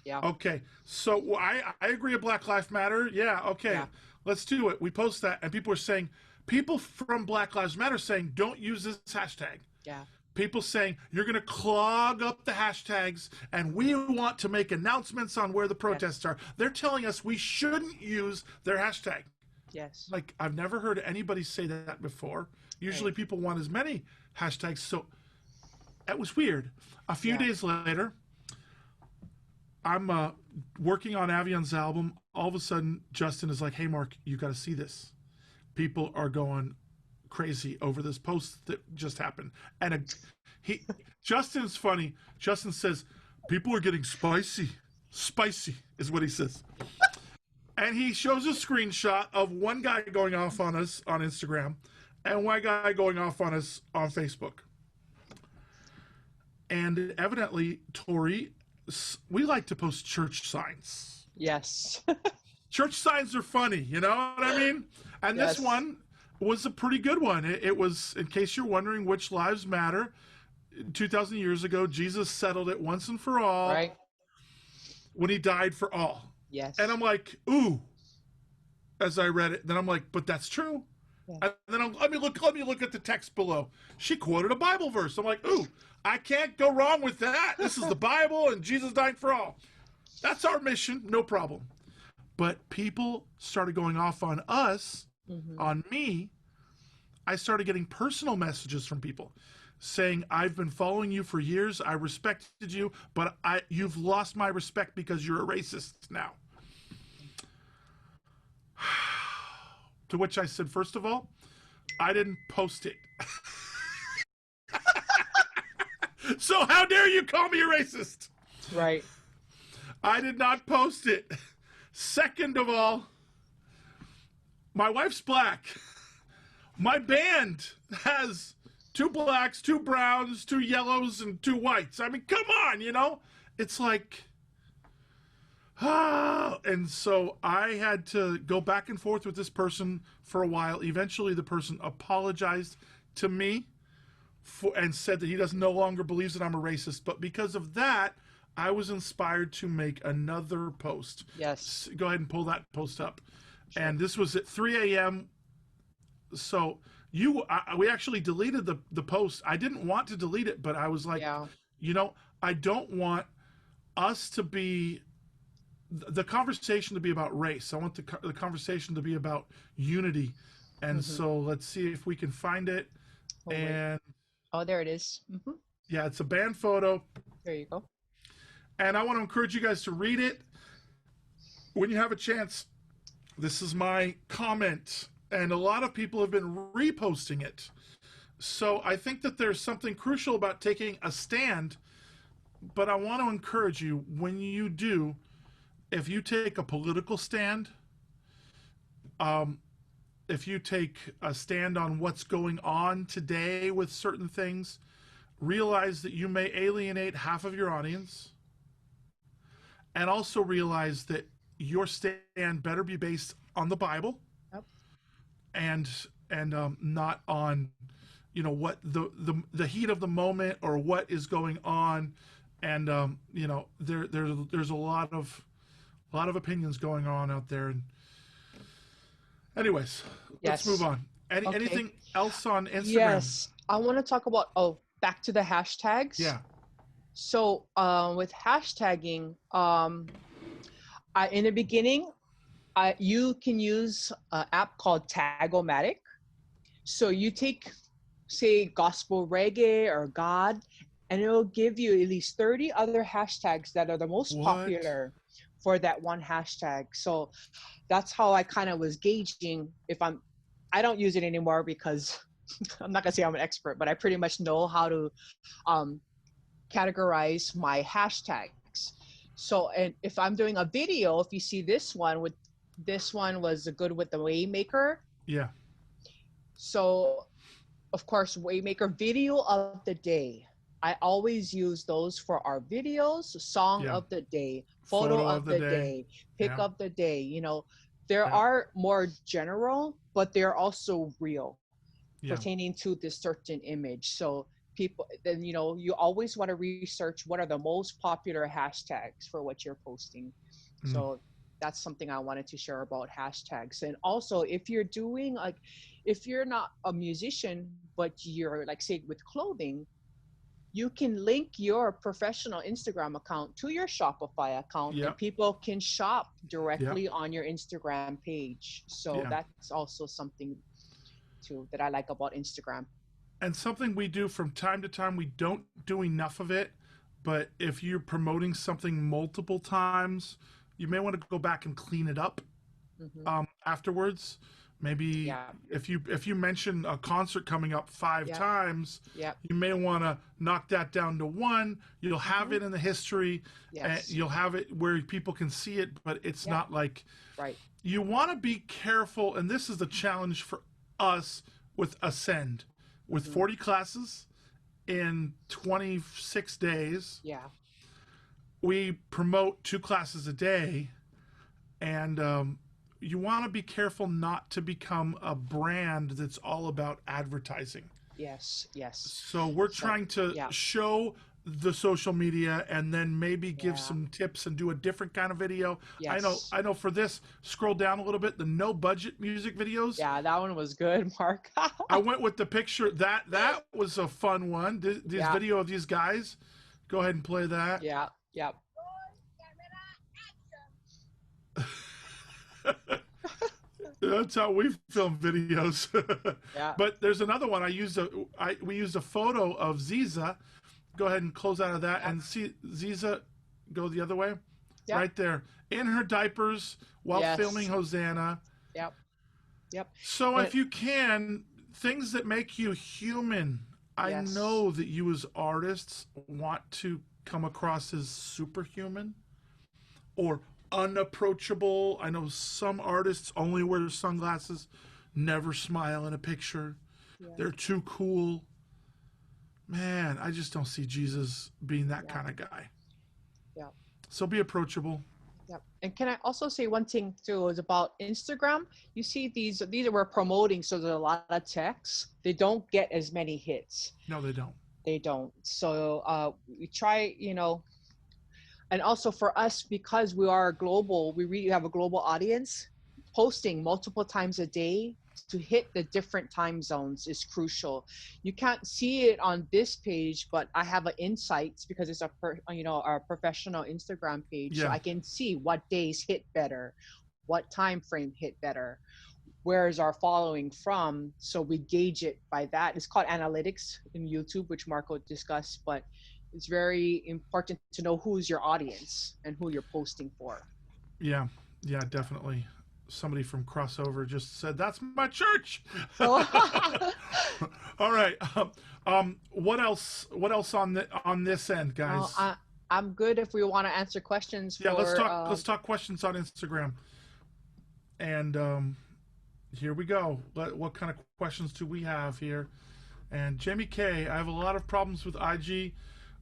Yeah. Okay. So I agree with Black Lives Matter. Yeah. Okay. Yeah. let's do it. We post that, and people are saying, people from Black Lives Matter saying, don't use this hashtag. Yeah. People saying, you're going to clog up the hashtags, and we want to make announcements on where the protests are. They're telling us we shouldn't use their hashtag. Yes. Like, I've never heard anybody say that before. Usually people want as many hashtags. So that was weird. A few days later, I'm working on Avion's album. All of a sudden, Justin is like, hey, Mark, you got to see this. People are going crazy over this post that just happened. And Justin's funny. Justin says, people are getting spicy. Spicy is what he says. And he shows a screenshot of one guy going off on us on Instagram and one guy going off on us on Facebook. And evidently, Torie, we like to post church signs. Yes. Church signs are funny, you know what I mean? And this one was a pretty good one. It was, in case you're wondering which lives matter, 2,000 years ago, Jesus settled it once and for all. Right. When he died for all. Yes. And I'm like, ooh, as I read it. Then I'm like, but that's true. Yeah. And then let me look at the text below. She quoted a Bible verse. I'm like, ooh, I can't go wrong with that. This is the Bible, and Jesus died for all. That's our mission, no problem. But people started going off on us, on me. I started getting personal messages from people saying, I've been following you for years. I respected you, but you've lost my respect because you're a racist now. To which I said, first of all, I didn't post it. So how dare you call me a racist? Right. I did not post it. Second of all, my wife's black. My band has 2 blacks, 2 browns, 2 yellows, and 2 whites. I mean, come on, you know? It's like, and so I had to go back and forth with this person for a while. Eventually, the person apologized to me and said that he no longer believes that I'm a racist. But because of that, I was inspired to make another post. Yes. Go ahead and pull that post up. Sure. And this was at 3 a.m. So we actually deleted the post. I didn't want to delete it, but I was like, you know, I don't want us to be the conversation to be about race. I want the conversation to be about unity. And so let's see if we can find it. Oh, there it is. Yeah, it's a band photo. There you go. And I want to encourage you guys to read it when you have a chance. This is my comment, and a lot of people have been reposting it. So I think that there's something crucial about taking a stand, but I want to encourage you, when you do, if you take a political stand, if you take a stand on what's going on today with certain things, realize that you may alienate half of your audience, and also realize that your stand better be based on the Bible, and not on, you know, what the heat of the moment or what is going on, and you know, there's a lot of opinions going on out there. And anyways, let's move on. Anything else on Instagram? Yes, I want to talk about back to the hashtags. Yeah. So with hashtagging, in the beginning, you can use an app called Tagomatic. So you take, say, gospel reggae or God, and it'll give you at least 30 other hashtags that are the most popular for that one hashtag. So that's how I kind of was gauging I don't use it anymore because I'm not gonna say I'm an expert, but I pretty much know how to categorize my hashtags. So, and if I'm doing a video, if you see this one was good with the Waymaker. Yeah. So, of course, Waymaker video of the day. I always use those for our videos, song of the day, photo of the day, pick of the day. You know, there are more general, but they're also real pertaining to this certain image. So people, then, you know, you always want to research what are the most popular hashtags for what you're posting. So that's something I wanted to share about hashtags. And also, if you're doing like, if you're not a musician, but you're like, say, with clothing, you can link your professional Instagram account to your Shopify account, and Yep. people can shop Yep. directly on your Instagram page. So Yeah. that's also something too that I like about Instagram. And something we do from time to time, we don't do enough of it, but if you're promoting something multiple times, you may want to go back and clean it up Hmm. afterwards. Maybe Yeah. if you mention a concert coming up five Yeah. times, Yeah. you may want to knock that down to one. You'll have Hmm. it in the history, and Yes. you'll have it where people can see it, but it's Yeah. not like Right. you want to be careful. And this is the challenge for us with Ascend, with Hmm. 40 classes in 26 days. Yeah. We promote 2 classes a day, and you want to be careful not to become a brand that's all about advertising. Yes. Yes. So we're So trying to yeah. show the social media and then maybe give Yeah. some tips and do a different kind of video. I know Yes. I know for this, scroll down a little bit, the no budget music videos. Yeah. That one was good, Mark. I went with the picture. That was a fun one. This Yeah. video of these guys. Go ahead and play that. Yeah. Yeah. That's how we film videos. Yeah. But there's another one. We used a photo of Ziza. Go ahead and close out of that Yeah. and see Ziza go the other way. Yeah. Right there. In her diapers while filming Yes. Hosanna. Yep. Yep. So And if you can, things that make you human. I yes. know that you as artists want to come across as superhuman or unapproachable. I know some artists only wear sunglasses, never smile in a picture. Yeah. They're too cool. Man, I just don't see Jesus being that Yeah. kind of guy. Yeah. So be approachable. Yeah. And can I also say one thing too is about Instagram? You see these we're promoting, so there's a lot of text. They don't get as many hits. No, they don't. They don't. So we try, and also for us, because we are global, we really have a global audience. Posting multiple times a day to hit the different time zones is crucial. You can't see it on this page, but I have an insights because it's our professional Instagram page, so Yeah. I can see what days hit better, what time frame hit better, where is our following from, so we gauge it by that. It's called analytics in YouTube, which Marco discussed, but it's very important to know who's your audience and who you're posting for. Yeah. Yeah, definitely. Somebody from Crossover just said, "That's my church." Oh. All right. What else? What else on this end, No, guys? I'm good if we want to answer questions Yeah, let's for talk. Let's talk questions on Instagram. And here we go. What kind of questions do we have here? And Jamie K, I have a lot of problems with IG,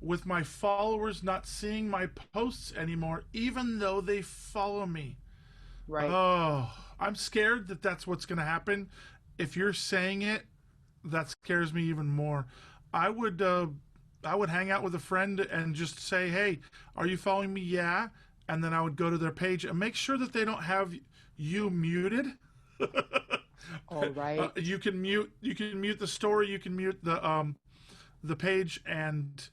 with my followers not seeing my posts anymore, even though they follow me. right. Oh, I'm scared that that's what's going to happen. If you're saying it, that scares me even more. I would hang out with a friend and just say, "Hey, are you following me?" Yeah, and then I would go to their page and make sure that they don't have you muted. All right. You can mute the story. You can mute the page, and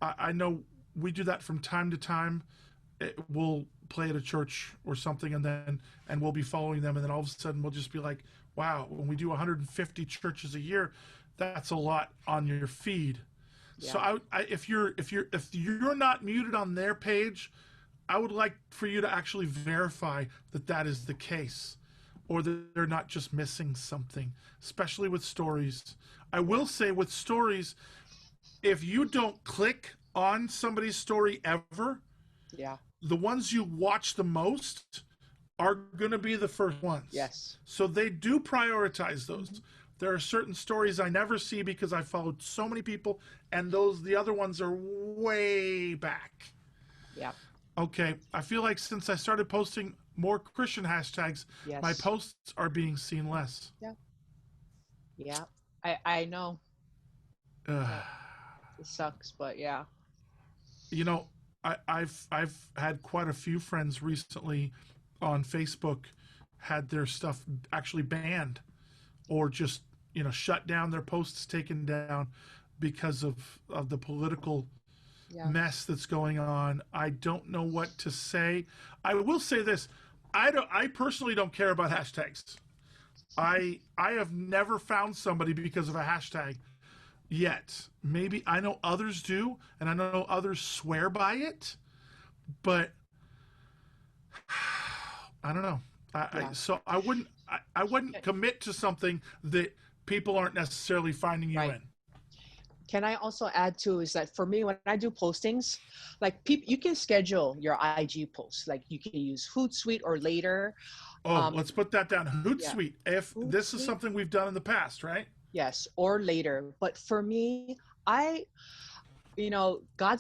I know we do that from time to time. We'll play at a church or something, and we'll be following them, and then all of a sudden we'll just be like, wow, when we do 150 churches a year, that's a lot on your feed. So Yeah. if you're not muted on their page, I would like for you to actually verify that that is the case, or that they're not just missing something, especially with stories. I will say with stories, if you don't click on somebody's story ever, Yeah. the ones you watch the most are going to be the first ones. Yes. So they do prioritize those. Mm-hmm. There are certain stories I never see because I followed so many people, and the other ones are way back. Yeah. Okay, I feel like since I started posting more Christian hashtags, my Yes. posts are being seen less. Yeah. Yeah. I know. Ugh. Yeah. It sucks, but yeah. You know, I've had quite a few friends recently on Facebook had their stuff actually banned or just, shut down, their posts taken down because of the political mess that's going on. I don't know what to say. I will say this. I personally don't care about hashtags. I have never found somebody because of a hashtag yet. Maybe I know others do, and I know others swear by it, but I don't know. So I wouldn't commit to something that people aren't necessarily finding you in. Can I also add too is that for me, when I do postings, like you can schedule your IG posts. Like you can use Hootsuite or later. Let's put that down. Hootsuite. If Hootsuite. This is something we've done in the past, right? Yes, or later. But for me, God's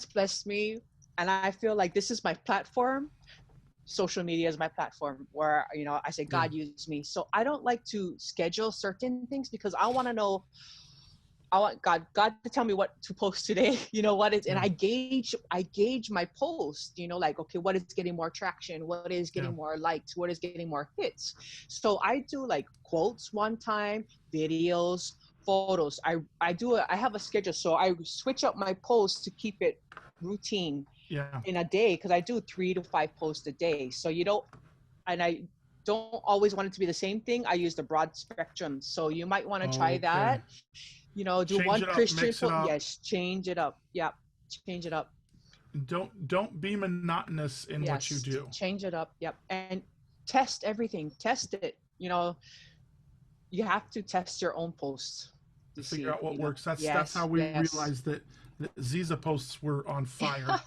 blessed me, and I feel like this is my platform. Social media is my platform where, I say, God use me. So I don't like to schedule certain things because I want to know, I want God to tell me what to post today, what is, and I gauge my post, like, okay, what is getting more traction? What is getting more likes? What is getting more hits? So I do like quotes one time, videos, photos. I have a schedule. So I switch up my posts to keep it routine in a day. Cause I do 3 to 5 posts a day. So, and I don't always want it to be the same thing. I use the broad spectrum. So you might want to try that. Do change one Christian post. Yes, change it up. Yep, change it up. Don't be monotonous in what you do. Change it up. Yep, and test everything. Test it. You have to test your own posts to figure out what works. That's how we realized that Ziza posts were on fire.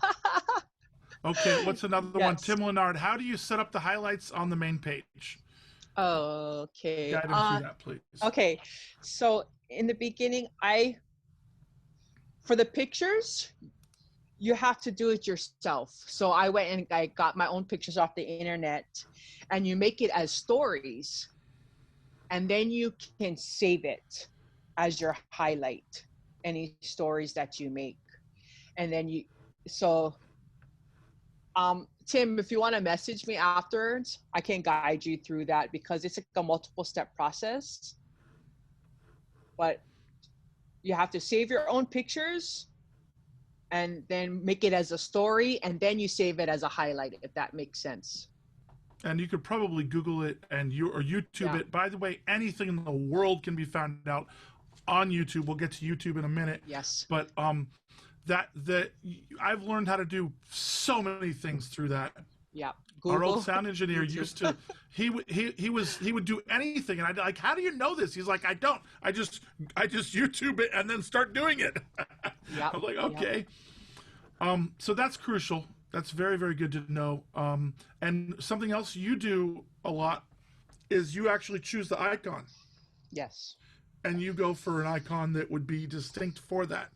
Okay, what's another one? Tim Leonard, how do you set up the highlights on the main page? Okay. Guide him through that, please. Okay, so in the beginning, for the pictures, you have to do it yourself. So I went and I got my own pictures off the internet, and you make it as stories, and then you can save it as your highlight, any stories that you make. And then Tim, if you want to message me afterwards, I can guide you through that because it's like a multiple step process. But you have to save your own pictures and then make it as a story, and then you save it as a highlight, if that makes sense. And you could probably Google it or YouTube it. By the way, anything in the world can be found out on YouTube. We'll get to YouTube in a minute. Yes. But I've learned how to do so many things through that. Yeah. Google, our old sound engineer used to. He would do anything, and I'd like, how do you know this? He's like, I don't. I just YouTube it and then start doing it. Yeah. I'm like, okay. So that's crucial. That's very, very good to know. And something else you do a lot is you actually choose the icon. Yes. And you go for an icon that would be distinct for that.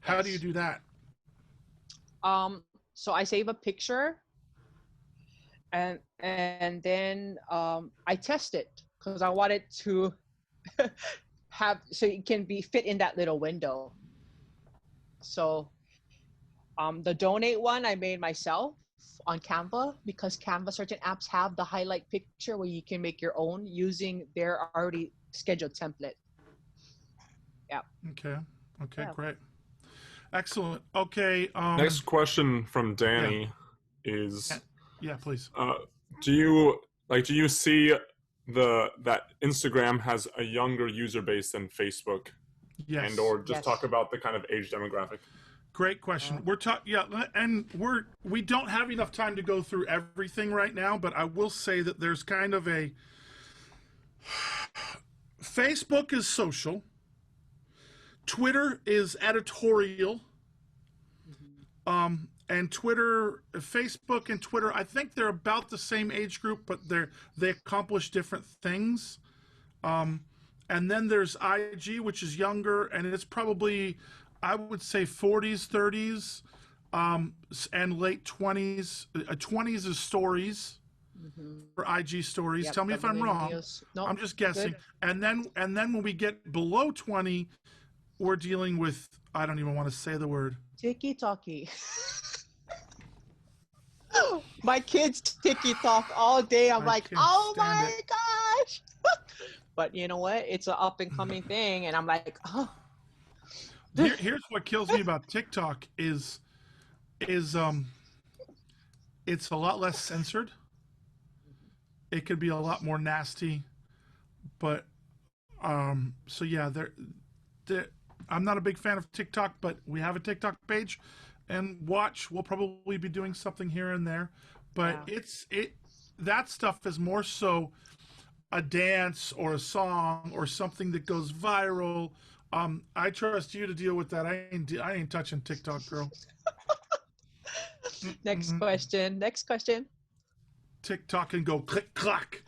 How do you do that? So I save a picture, and then I test it because I want it to so it can be fit in that little window. So the donate one I made myself on Canva because Canva, certain apps have the highlight picture where you can make your own using their already scheduled template. Yeah. Okay, great. Excellent. Okay. Next question from Danny is. Yeah, please. Do you see that Instagram has a younger user base than Facebook? Yes. And or just talk about the kind of age demographic. Great question. We don't have enough time to go through everything right now, but I will say that there's kind of a Facebook is social. Twitter is editorial. And Facebook and Twitter, I think they're about the same age group, but they accomplish different things. And then there's IG, which is younger, and it's probably, I would say 40s, 30s, and late 20s. 20s is stories. For IG stories. Yep, Tell me if I'm wrong. No, I'm just guessing. Good. And then when we get below 20, we're dealing with, I don't even want to say the word. Tiki-talkie. My kids TikTok all day. I'm I like, can't oh stand my it. gosh. But you know what? It's an up and coming thing, and I'm like, oh. Here's what kills me about TikTok is it's a lot less censored. It could be a lot more nasty, but so yeah, there I'm not a big fan of TikTok, but we have a TikTok page, and watch. We'll probably be doing something here and there, but Yeah. it that stuff is more so a dance or a song or something that goes viral. I trust you to deal with that. I ain't touching TikTok, girl. Next Mm-mm. question. Next question. TikTok and go click clack.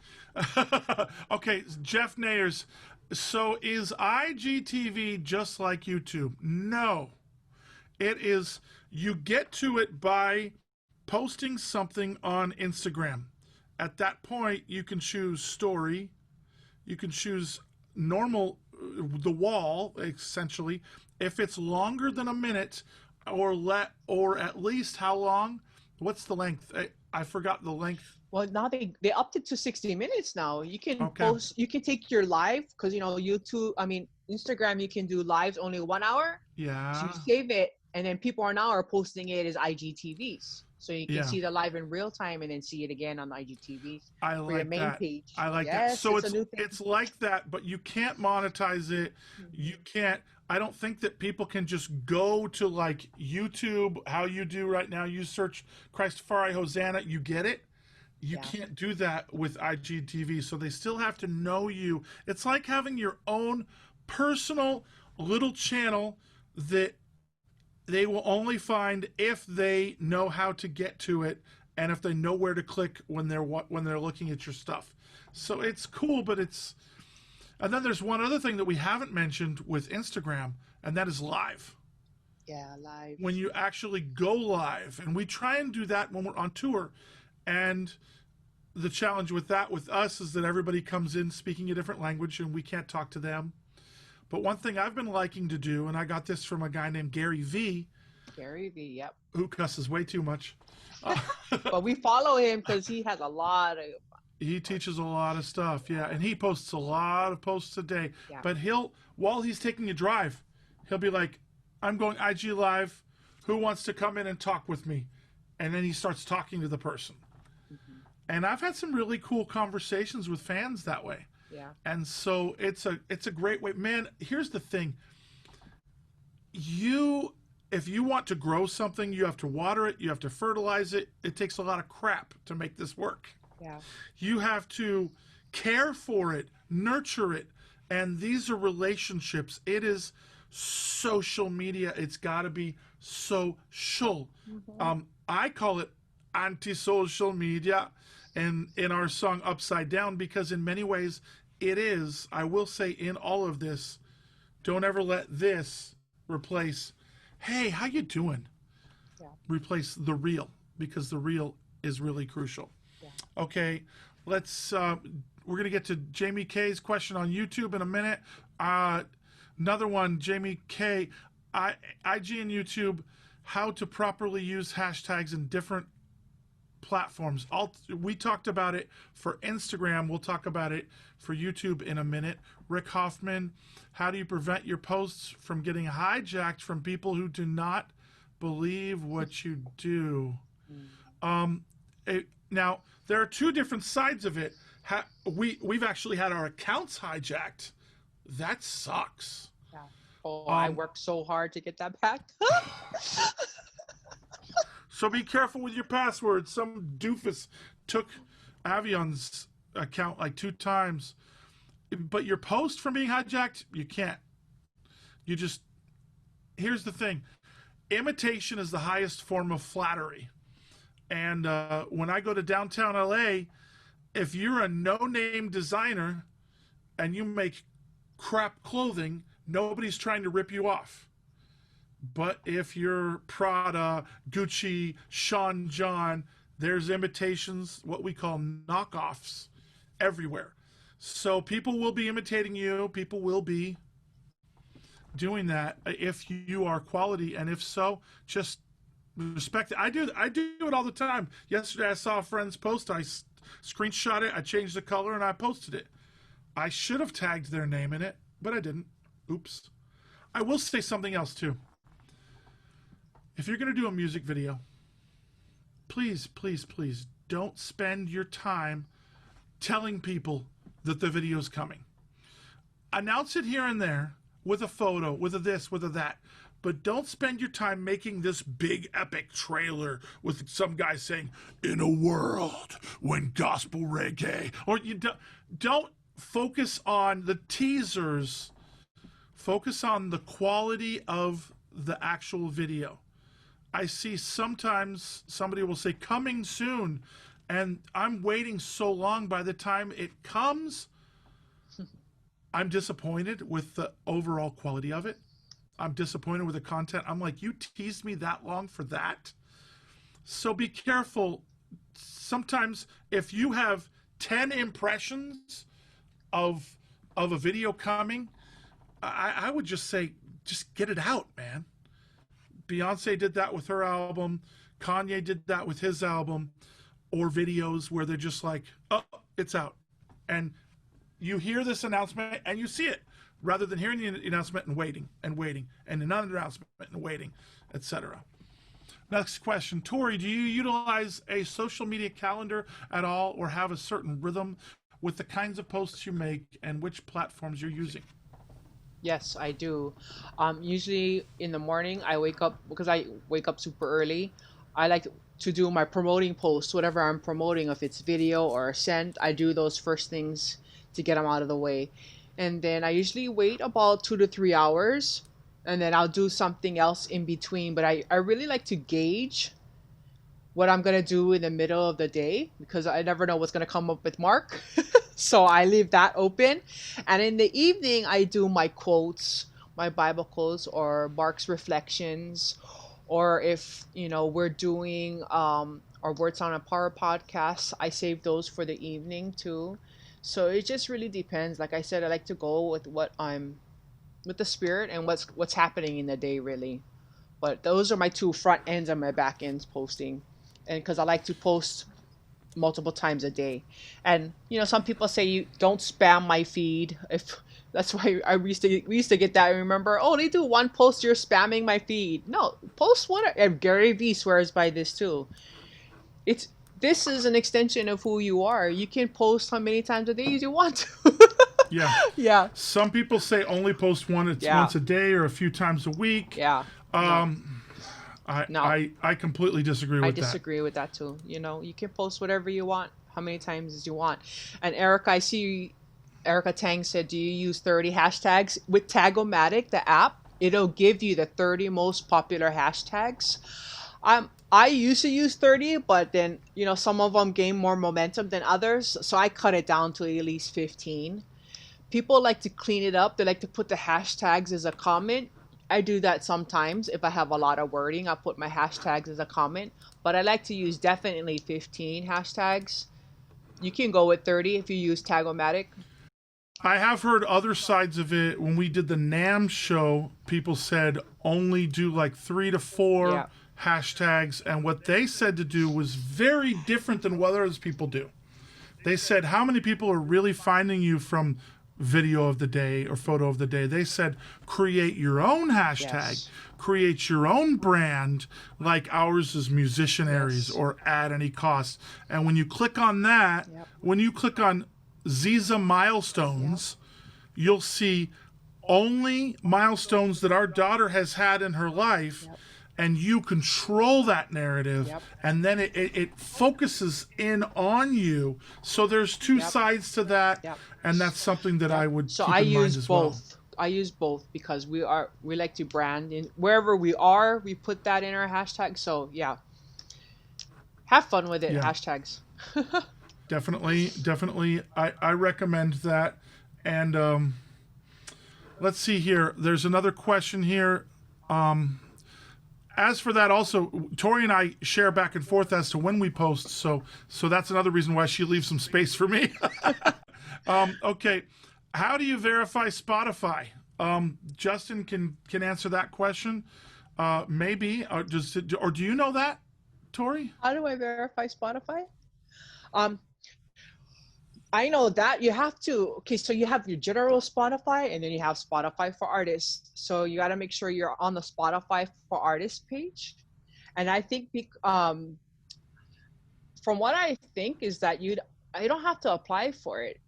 Okay, Jeff Nayers. So is IGTV just like YouTube? No. It is, you get to it by posting something on Instagram. At that point, you can choose story, you can choose normal, the wall, essentially. If it's longer than a minute, or at least how long? What's the length? I forgot the length. Well, now they upped it to 60 minutes now. You can Okay. post, you can take your live because YouTube, I mean Instagram, you can do lives only 1 hour. So you Yeah. save it, and then people are now are posting it as IGTVs. So you can Yeah. see the live in real time and then see it again on IGTVs I for your like main that. page. I like that. Yes, So it's a new thing. it's like that, but you can't monetize it. You Mhm. can't. I don't think that people can just go to like YouTube, how you do right now. You search Christafari Hosanna, you get it. You Yeah. can't do that with IGTV. So they still have to know you. It's like having your own personal little channel that they will only find if they know how to get to it and if they know where to click when they're looking at your stuff. So it's cool, but it's, and then there's one other thing that we haven't mentioned with Instagram, and that is live. Yeah, live. When you actually go live, and we try and do that when we're on tour, and the challenge with that with us is that everybody comes in speaking a different language and we can't talk to them. But one thing I've been liking to do, and I got this from a guy named Gary V, Gary V. Yep. who cusses way too much. Uh, But we follow him because he has a lot of. he teaches a lot of stuff, yeah, and he posts a lot of posts a day. Yeah. But while he's taking a drive, he'll be like, "I'm going IG live. Who wants to come in and talk with me?" And then he starts talking to the person. Mhm. And I've had some really cool conversations with fans that way. Yeah. And so it's a great way. Man, here's the thing. You If you want to grow something, you have to water it, you have to fertilize it. It takes a lot of crap to make this work. Yeah. You have to care for it, nurture it. And these are relationships. It is social media. It's got to be social. Mhm. I call it anti-social media in our song Upside Down, because in many ways it is. I will say in all of this, don't ever let this replace, hey, how you doing? Yeah. Replace the real, because the real is really crucial. Yeah. Okay, let's. We're gonna get to Jamie K's question on YouTube in a minute. Another one, Jamie K. IG and YouTube, how to properly use hashtags in different platforms. We talked about it for Instagram. We'll talk about it for YouTube in a minute. Rick Hoffman, how do you prevent your posts from getting hijacked from people who do not believe what you do? Um, Now there are two different sides of it. We've actually had our accounts hijacked. That sucks. Yeah. Oh, I Um, worked so hard to get that back. so be careful with your passwords. Some doofus took Avion's account like 2 times. But your post from being hijacked, you can't. You just, here's the thing, imitation is the highest form of flattery. And when I go to downtown LA, if you're a no name designer and you make crap clothing, nobody's trying to rip you off. But if you're Prada, Gucci, Sean John, there's imitations, what we call knockoffs, everywhere. So people will be imitating you. People will be doing that if you are quality. And if so, just Respect it. I do it all the time. Yesterday I saw a friend's post. I screenshot it. I changed the color and I posted it. I should have tagged their name in it, but I didn't. Oops. I will say something else too. If you're going to do a music video, please, please, please don't spend your time telling people that the video's coming. Announce it here and there with a photo, with a this, with a that. But don't spend your time making this big epic trailer with some guy saying, in a world when gospel reggae, or you don't focus on the teasers. Focus on the quality of the actual video. I see sometimes somebody will say coming soon, and I'm waiting so long. By the time it comes, I'm disappointed with the overall quality of it. I'm disappointed with the content. I'm like, you teased me that long for that? So be careful. Sometimes if you have 10 impressions of a video coming, I would just say, just get it out, man. Beyonce did that with her album. Kanye did that with his album. Or videos where they're just like, oh, it's out. And you hear this announcement and you see it, rather than hearing the announcement and waiting, and another announcement and waiting, etc. Next question. Torie, do you utilize a social media calendar at all, or have a certain rhythm with the kinds of posts you make and which platforms you're using? Yes, I do. Usually in the morning, I wake up because I wake up super early. I like to do my promoting posts, whatever I'm promoting, if it's video or a scent. I do those first things to get them out of the way. And then I usually wait about 2 to 3 hours, and then I'll do something else in between. But I really like to gauge what I'm going to do in the middle of the day, because I never know what's going to come up with Mark. So I leave that open. And in the evening, I do my quotes, my Bible quotes, or Mark's reflections. Or if, we're doing our Words on a Power podcast, I save those for the evening too. So it just really depends. Like I said, I like to go with what I'm, with the spirit and what's happening in the day, really. But those are my two front ends and my back ends posting. And because I like to post multiple times a day. And some people say you don't spam my feed. If that's why we used to get that. I remember, oh, they do one post, you're spamming my feed. No, post one. And Gary Vee swears by this too. This is an extension of who you are. You can post how many times a day as you want to. Yeah. Yeah. Some people say only post once a day or a few times a week. Yeah. I completely disagree with that. I disagree with that too. You can post whatever you want, how many times as you want. And Erica, I see Erica Tang said, do you use 30 hashtags? With Tagomatic, the app, it'll give you the 30 most popular hashtags. I used to use 30, but then, some of them gain more momentum than others. So I cut it down to at least 15. People like to clean it up. They like to put the hashtags as a comment. I do that sometimes. If I have a lot of wording, I'll put my hashtags as a comment. But I like to use definitely 15 hashtags. You can go with 30 if you use Tagomatic. I have heard other sides of it. When we did the NAMM show, people said only do like 3 to 4 hashtags. And what they said to do was very different than what other people do. They said, how many people are really finding you from video of the day or photo of the day? They said, create your own hashtag, create your own brand, like ours is Musicianaries or At Any Cost. And when you click on that, when you click on Ziza Milestones, you'll see only milestones that our daughter has had in her life. And you control that narrative, and then it focuses in on you. So there's two sides to that, and that's something that I would keep in mind as well. I use both because we like to brand in wherever we are. We put that in our hashtag. So have fun with it. Hashtags. Definitely. I recommend that. And let's see here. There's another question here. As for that, also, Torie and I share back and forth as to when we post, so that's another reason why she leaves some space for me. Okay, how do you verify Spotify? Justin can answer that question. Maybe. Or do you know that, Torie? How do I verify Spotify? Um, I know that you have to. Okay, so you have your general Spotify, and then you have Spotify for artists. So you got to make sure you're on the Spotify for artists page. And I think, from what I think, is that you don't have to apply for it.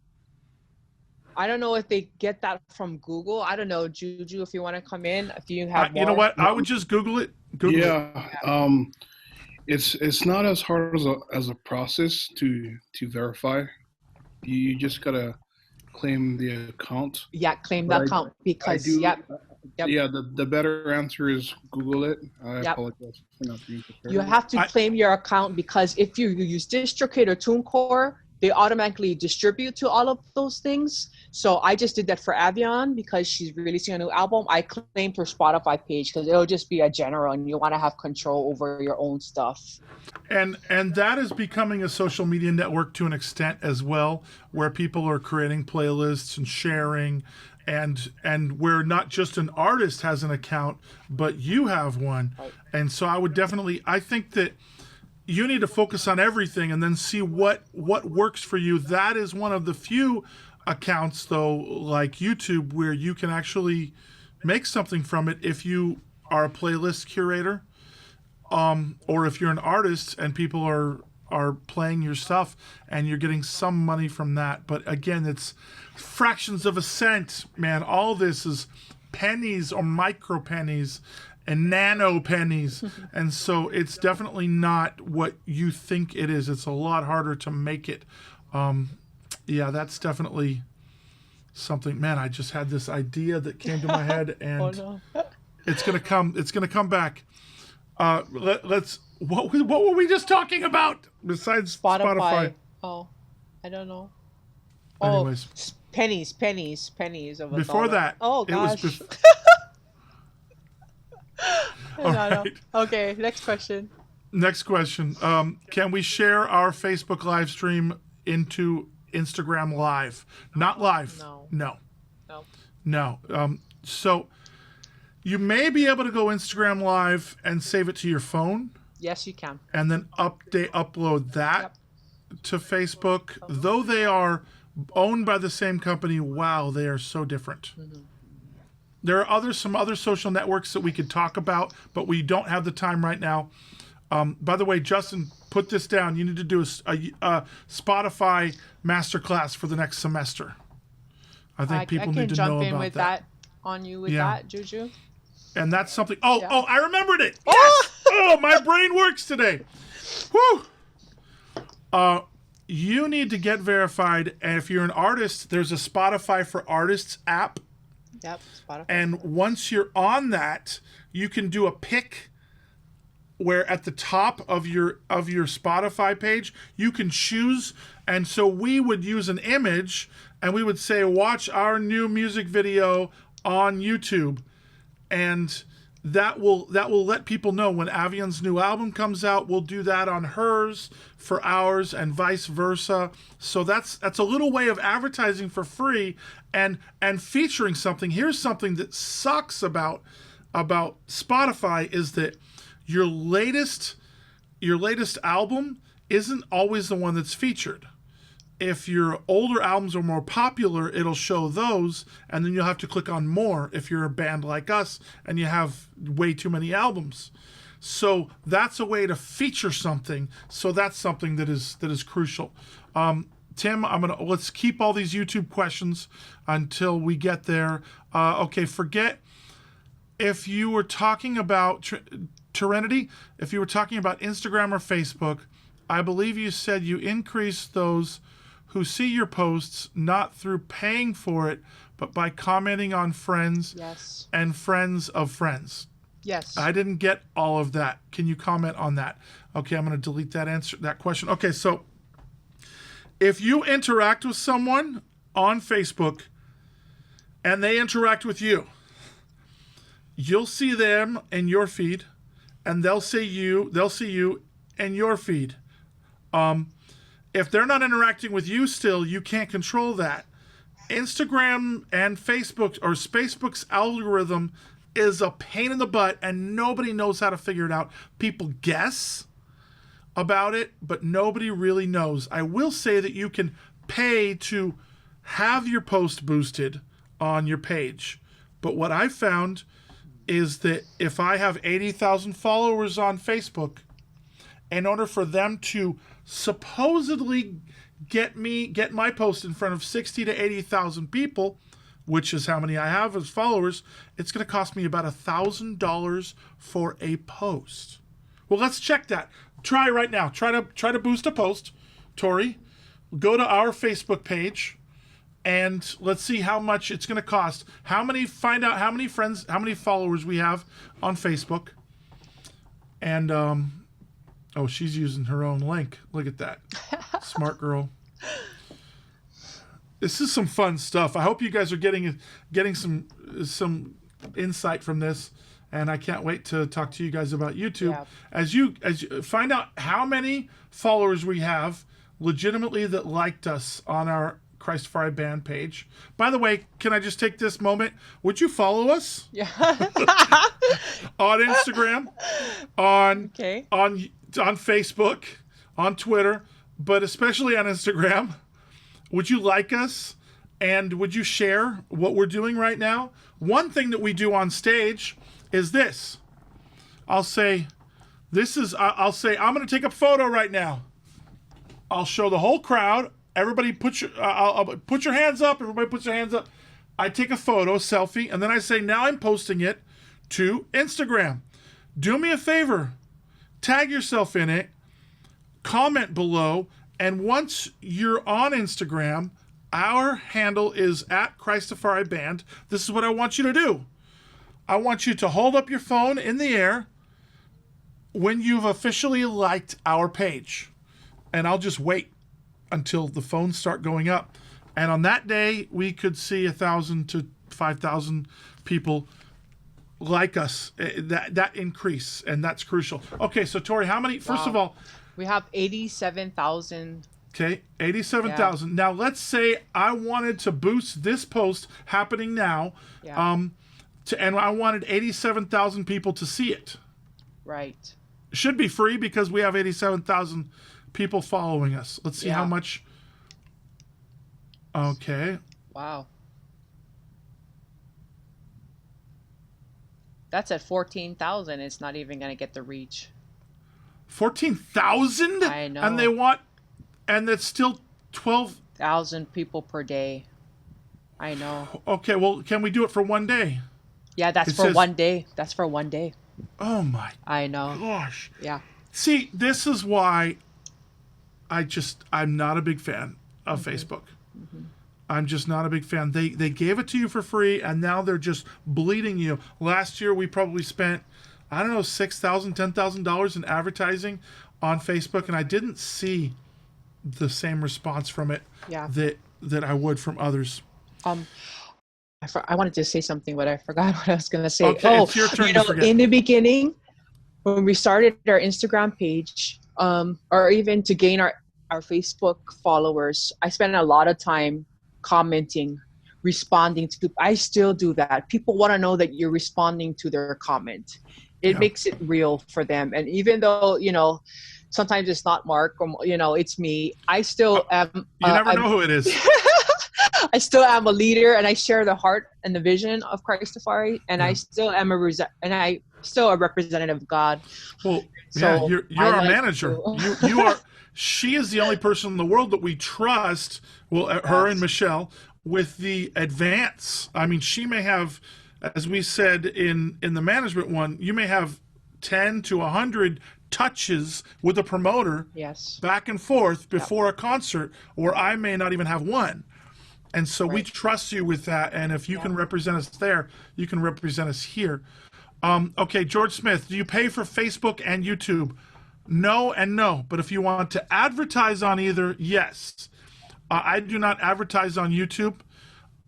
I don't know if they get that from Google. I don't know, Juju, if you want to come in, if you have You know more. what? I would just Google it. Google it. It's not as hard as a process to verify. You just gotta claim the account. Yeah, claim the account because Yep. Yeah, the better answer is Google it. I Yep. apologize for not being prepared. You have to claim your account, because if you use DistroKid or TuneCore, they automatically distribute to all of those things. So I just did that for Avion because she's releasing a new album. I claimed her Spotify page because it'll just be a general, and you want to have control over your own stuff. And that is becoming a social media network to an extent as well, where people are creating playlists and sharing, and where not just an artist has an account, but you have one. Right. And so I think that you need to focus on everything and then see what works for you. That is one of the few accounts, though, like YouTube, where you can actually make something from it if you are a playlist curator, or if you're an artist and people are playing your stuff and you're getting some money from that. But again, it's fractions of a cent, man. All this is pennies or micro pennies and nano pennies. And so it's definitely not what you think it is. It's a lot harder to make it. Yeah, that's definitely something. Man, I just had this idea that came to my head, and it's gonna come back. Let's. What were we just talking about besides Spotify? Oh, I don't know. Anyways, pennies of before that. Oh gosh. It was No. Okay, next question. Next question. Can we share our Facebook live stream into Instagram Live? Not live. No. So you may be able to go Instagram Live and save it to your phone. Yes, you can. And then upload that to Facebook. Though they are owned by the same company, wow, they are so different. Mm-hmm. There are some other social networks that we could talk about, but we don't have the time right now. By the way, Justin, put this down. You need to do a Spotify Masterclass for the next semester. I think people need to know about that. I can jump in with that on you with that, Juju. And that's something. Oh, I remembered it. Yes. Oh, my brain works today. Whew. You need to get verified. And if you're an artist, there's a Spotify for Artists app. Yep, Spotify. And once you're on that, you can do a pick where at the top of your Spotify page, you can choose. And so we would use an image and we would say, watch our new music video on YouTube. And that will let people know when Avion's new album comes out. We'll do that on hers for ours and vice versa. So that's a little way of advertising for free and featuring something. Here's something that sucks about Spotify is that your latest album isn't always the one that's featured. If your older albums are more popular, it'll show those, and then you'll have to click on more if you're a band like us and you have way too many albums. So that's a way to feature something. So that's something that is crucial. Tim, let's keep all these YouTube questions until we get there. Okay, forget if you were talking about Serenity, if you were talking about Instagram or Facebook. I believe you said you increased those who see your posts not through paying for it, but by commenting on friends and friends of friends. Yes. I didn't get all of that. Can you comment on that? Okay, I'm going to delete that question. Okay, so if you interact with someone on Facebook and they interact with you, you'll see them in your feed, and they'll see you in your feed. If they're not interacting with you still, you can't control that. Instagram and Facebook, or Facebook's algorithm, is a pain in the butt, and nobody knows how to figure it out. People guess about it, but nobody really knows. I will say that you can pay to have your post boosted on your page. But what I found is that if I have 80,000 followers on Facebook, in order for them to supposedly get my post in front of 60 to 80,000 people, which is how many I have as followers, it's going to cost me about $1,000 for a post. Well, let's check that. Try right now. Try to boost a post, Torie. Go to our Facebook page, and let's see how much it's going to cost. Find out how many friends, how many followers we have on Facebook. And oh, she's using her own link. Look at that, smart girl. This is some fun stuff. I hope you guys are getting some insight from this, and I can't wait to talk to you guys about YouTube. Yeah. As you find out how many followers we have legitimately that liked us on our CHRISTAFARI band page. By the way, can I just take this moment? Would you follow us? Yeah. On Instagram, on Okay. on Facebook, on Twitter, but especially on Instagram. Would you like us? And would you share what we're doing right now? One thing that we do on stage is this. I'll say, I'm going to take a photo right now. I'll show the whole crowd. Everybody I'll put your hands up. Everybody puts their hands up. I take a photo, selfie, and then I say, now I'm posting it to Instagram. Do me a favor. Tag yourself in it. Comment below. And once you're on Instagram, our handle is @CHRISTAFARI Band. This is what I want you to do. I want you to hold up your phone in the air when you've officially liked our page. And I'll just wait until the phones start going up. And on that day, we could see 1,000 to 5,000 people like us. That increase, and that's crucial. Okay, so Torie, how many? First of all, we have 87,000. Okay, 87,000. Yeah. Now let's say I wanted to boost this post happening now, and I wanted 87,000 people to see it. Right. It should be free because we have 87,000 people following us. Let's see how much. Okay. Wow. That's at 14,000. It's not even going to get the reach. 14,000? I know. And that's still 12,000 people per day. I know. Okay, well, can we do it for one day? Yeah, that's for one day. That's for one day. Oh my. I know. Gosh. Yeah. See, this is why I'm not a big fan of Facebook. Mm-hmm. I'm just not a big fan. They gave it to you for free, and now they're just bleeding you. Last year, we probably spent, I don't know, $6,000, $10,000 in advertising on Facebook, and I didn't see the same response from it that I would from others. I wanted to say something, but I forgot what I was going to say. Okay, it's your turn to forget. In the beginning, when we started our Instagram page, or even to gain our Facebook followers, I spent a lot of time commenting, responding to. I still do that. People want to know that you're responding to their comment. It makes it real for them. And even though, sometimes it's not Mark, or, it's me, I still am. You never know who it is. I still am a leader, and I share the heart and the vision of CHRISTAFARI, and I still am a representative of God. Well, so you're our manager. You are. She is the only person in the world that we trust. Well, her and Michelle with the advance. I mean, she may have, as we said in the management one, you may have 10 to 100 touches with a promoter. Yes. Back and forth before a concert, or I may not even have one. And so we trust you with that. And if you can represent us there, you can represent us here. Okay, George Smith, do you pay for Facebook and YouTube? No and no. But if you want to advertise on either, yes. I do not advertise on YouTube.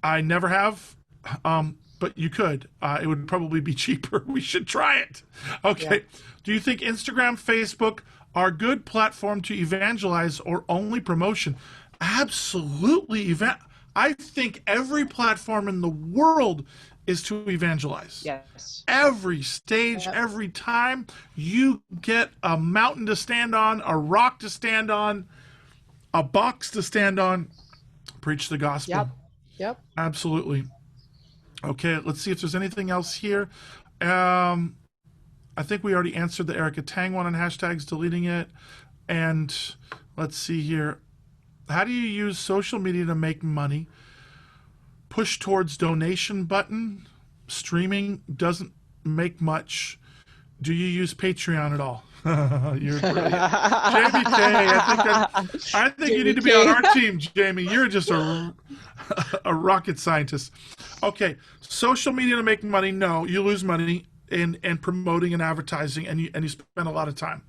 I never have. But you could. It would probably be cheaper. We should try it. Okay. Yeah. Do you think Instagram, Facebook are a good platform to evangelize or only promotion? Absolutely. I think every platform in the world is to evangelize. Yes. Every stage, Yep. every time you get a mountain to stand on, a rock to stand on, a box to stand on, preach the gospel. Yep. Yep. Absolutely. Okay, let's see if there's anything else here. I think we already answered the Erica Tang one on hashtags, deleting it. And let's see here. How do you use social media to make money? Push towards donation button. Streaming doesn't make much. Do you use Patreon at all? You're brilliant. Jamie K, I think you need to be on our team, Jamie. You're just a rocket scientist. Okay, social media to make money. No, you lose money in promoting and advertising, and you spend a lot of time.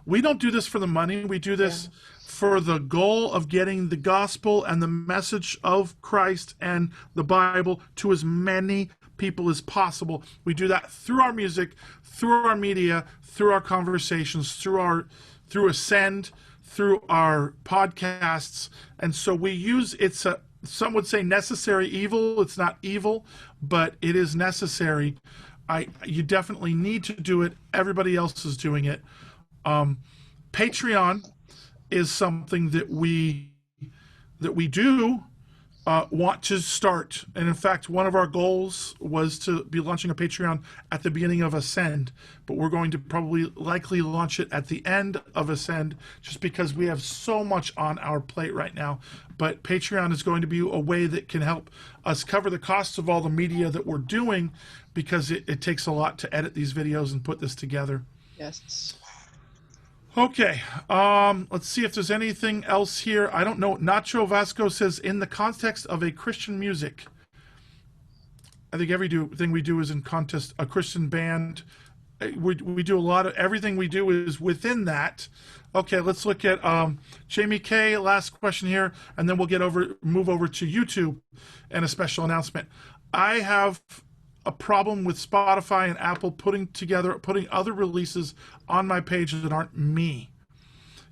We don't do this for the money. We do this for the goal of getting the gospel and the message of Christ and the Bible to as many people as possible. We do that through our music, through our media, through our conversations, through Ascend, through our podcasts. And so we use, some would say necessary evil. It's not evil, but it is necessary. You definitely need to do it. Everybody else is doing it. Patreon is something that we do want to start. And in fact, one of our goals was to be launching a Patreon at the beginning of Ascend, but we're going to likely launch it at the end of Ascend, just because we have so much on our plate right now. But Patreon is going to be a way that can help us cover the costs of all the media that we're doing, because it takes a lot to edit these videos and put this together. Yes. Okay, let's see if there's anything else here. I don't know. Nacho Vasco says, in the context of a Christian music. I think everything we do is in context, a Christian band. We do a lot of, everything we do is within that. Okay, let's look at Jamie K, last question here, and then we'll move over to YouTube and a special announcement. I have a problem with Spotify and Apple putting other releases on my page that aren't me.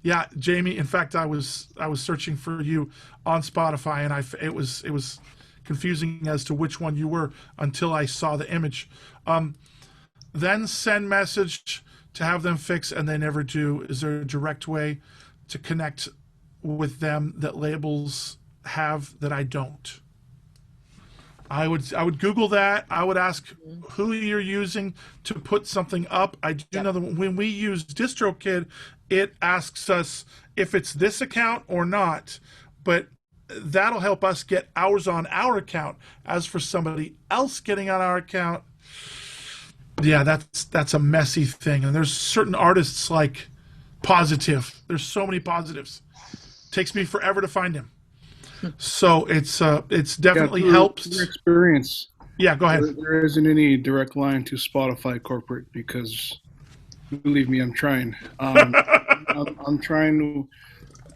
Yeah, Jamie. In fact, I was searching for you on Spotify, and it was confusing as to which one you were until I saw the image. Then send message to have them fix, and they never do. Is there a direct way to connect with them that labels have that I don't? I would Google that. I would ask who you're using to put something up. I do know that when we use DistroKid, it asks us if it's this account or not, but that'll help us get hours on our account. As for somebody else getting on our account, yeah, that's a messy thing. And there's certain artists like Positive. There's so many Positives. Takes me forever to find him. So it's definitely helps. Your experience. Yeah, go ahead. There isn't any direct line to Spotify corporate, because believe me, I'm trying. I'm trying to.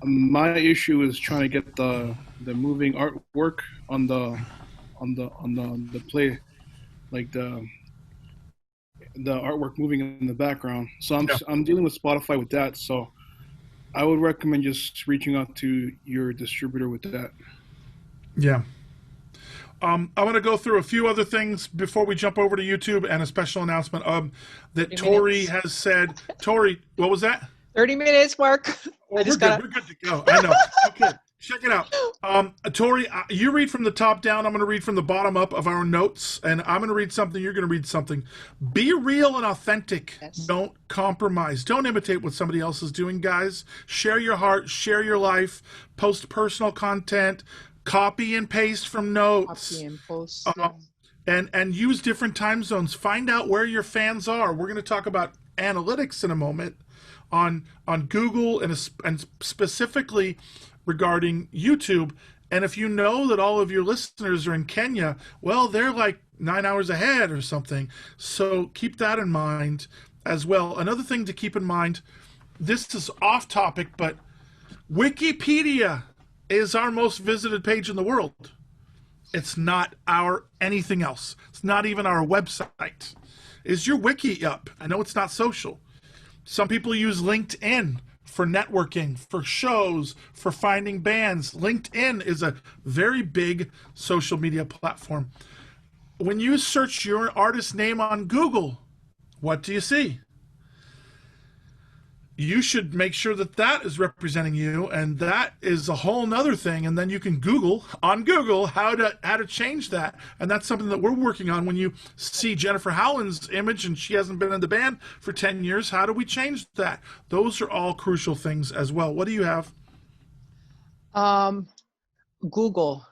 My issue is trying to get the moving artwork on the play, like the artwork moving in the background. So I'm dealing with Spotify with that. So I would recommend just reaching out to your distributor with that. Yeah. I want to go through a few other things before we jump over to YouTube, and a special announcement that Torie has said. Torie, what was that? 30 minutes, Mark. Well, we're good to go. I know. Okay, check it out. Torie, you read from the top down. I'm going to read from the bottom up of our notes, and I'm going to read something. You're going to read something. Be real and authentic. Yes. Don't compromise. Don't imitate what somebody else is doing, guys. Share your heart. Share your life. Post personal content. Copy and paste from notes. Copy and post. And use different time zones. Find out where your fans are. We're going to talk about analytics in a moment on Google and specifically regarding YouTube. And if you know that all of your listeners are in Kenya, well, they're like 9 hours ahead or something. So keep that in mind as well. Another thing to keep in mind, this is off topic, but Wikipedia is our most visited page in the world. It's not our anything else. It's not even our website. Is your wiki up? I know it's not social. Some people use LinkedIn for networking, for shows, for finding bands. LinkedIn is a very big social media platform. when you search your artist name on Google, what do you see? You should make sure that that is representing you, and that is a whole nother thing. And then you can Google on Google how to change that, and that's something that we're working on. When you see Jennifer Howland's image and she hasn't been in the band for 10 years, how do we change that? Those are all crucial things as well. What do you have? Google.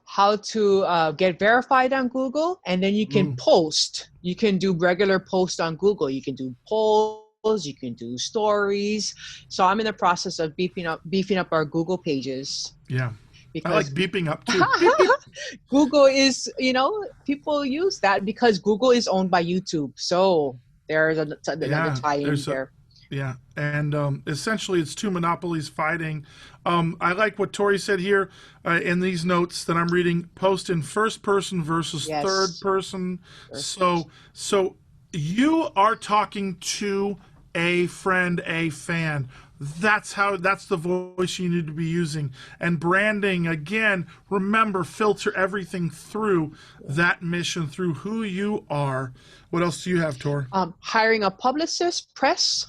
How to get verified on Google, and then you can post. You can do regular posts on Google. You can do polls. You can do stories. So I'm in the process of beefing up our Google pages. Yeah, because I like beeping up too. Beep, beep. Google is, people use that because Google is owned by YouTube. So there's another tie-in there. Yeah, and essentially it's two monopolies fighting. I like what Torie said here in these notes that I'm reading. Post in first person versus third person. So you are talking to a friend, a fan. That's the voice you need to be using. And branding, again, remember, filter everything through that mission, through who you are. What else do you have, Tor? Hiring a publicist, press.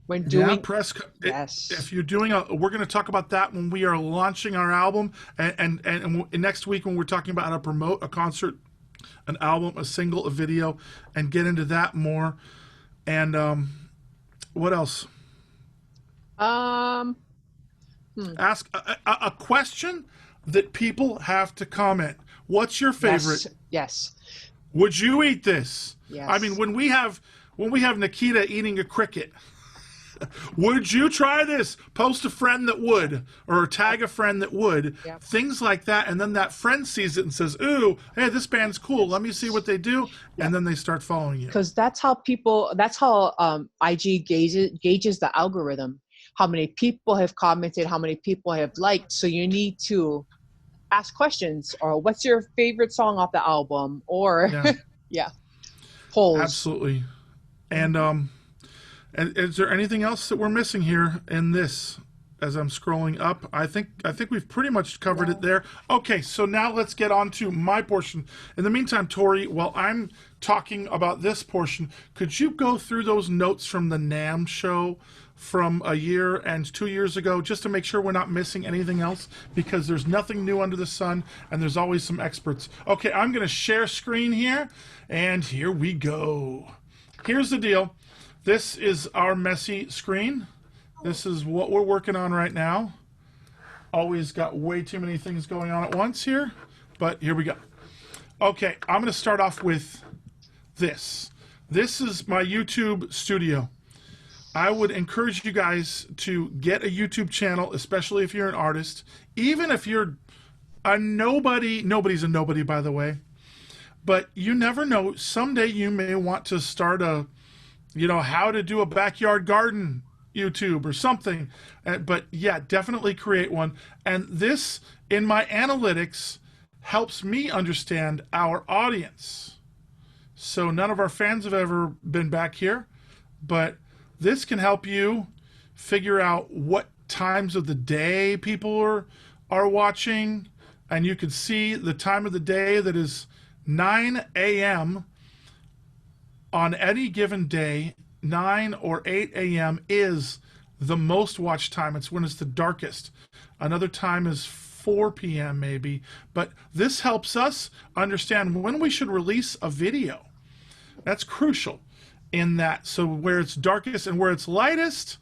When doing press, if you're doing we're going to talk about that when we are launching our album, and next week when we're talking about how to promote a concert, an album, a single, a video, and get into that more. And what else? Ask a question that people have to comment. What's your favorite? Yes. Would you eat this? Yes. I mean, when we have Nikita eating a cricket, would you try this? Post a friend that would, or tag a friend that would. Yep. Things like that, and then that friend sees it and says, "Ooh, hey, this band's cool. Let me see what they do," and then they start following you. Because that's how IG gauges the algorithm. How many people have commented? How many people have liked? So you need to ask questions, or what's your favorite song off the album, or polls. Absolutely, and is there anything else that we're missing here in this? As I'm scrolling up, I think we've pretty much covered it there. Okay, so now let's get on to my portion. In the meantime, Torie, while I'm talking about this portion, could you go through those notes from the NAMM show from a year and 2 years ago, just to make sure we're not missing anything else, because there's nothing new under the sun, and there's always some experts. Okay, I'm going to share screen here, and here we go. Here's the deal. This is our messy screen. This is what we're working on right now. Always got way too many things going on at once here, but here we go. Okay, I'm going to start off with this. This is my YouTube studio. I would encourage you guys to get a YouTube channel, especially if you're an artist. Even if you're a nobody, nobody's a nobody, by the way. But you never know. Someday you may want to start how to do a backyard garden YouTube or something. But yeah, definitely create one. And this, in my analytics, helps me understand our audience. So none of our fans have ever been back here, but this can help you figure out what times of the day people are watching. And you can see the time of the day that is 9 a.m. on any given day. 9 or 8 a.m. is the most watched time. It's when it's the darkest. Another time is 4 p.m. maybe. But this helps us understand when we should release a video. That's crucial in that. So where it's darkest and where it's lightest,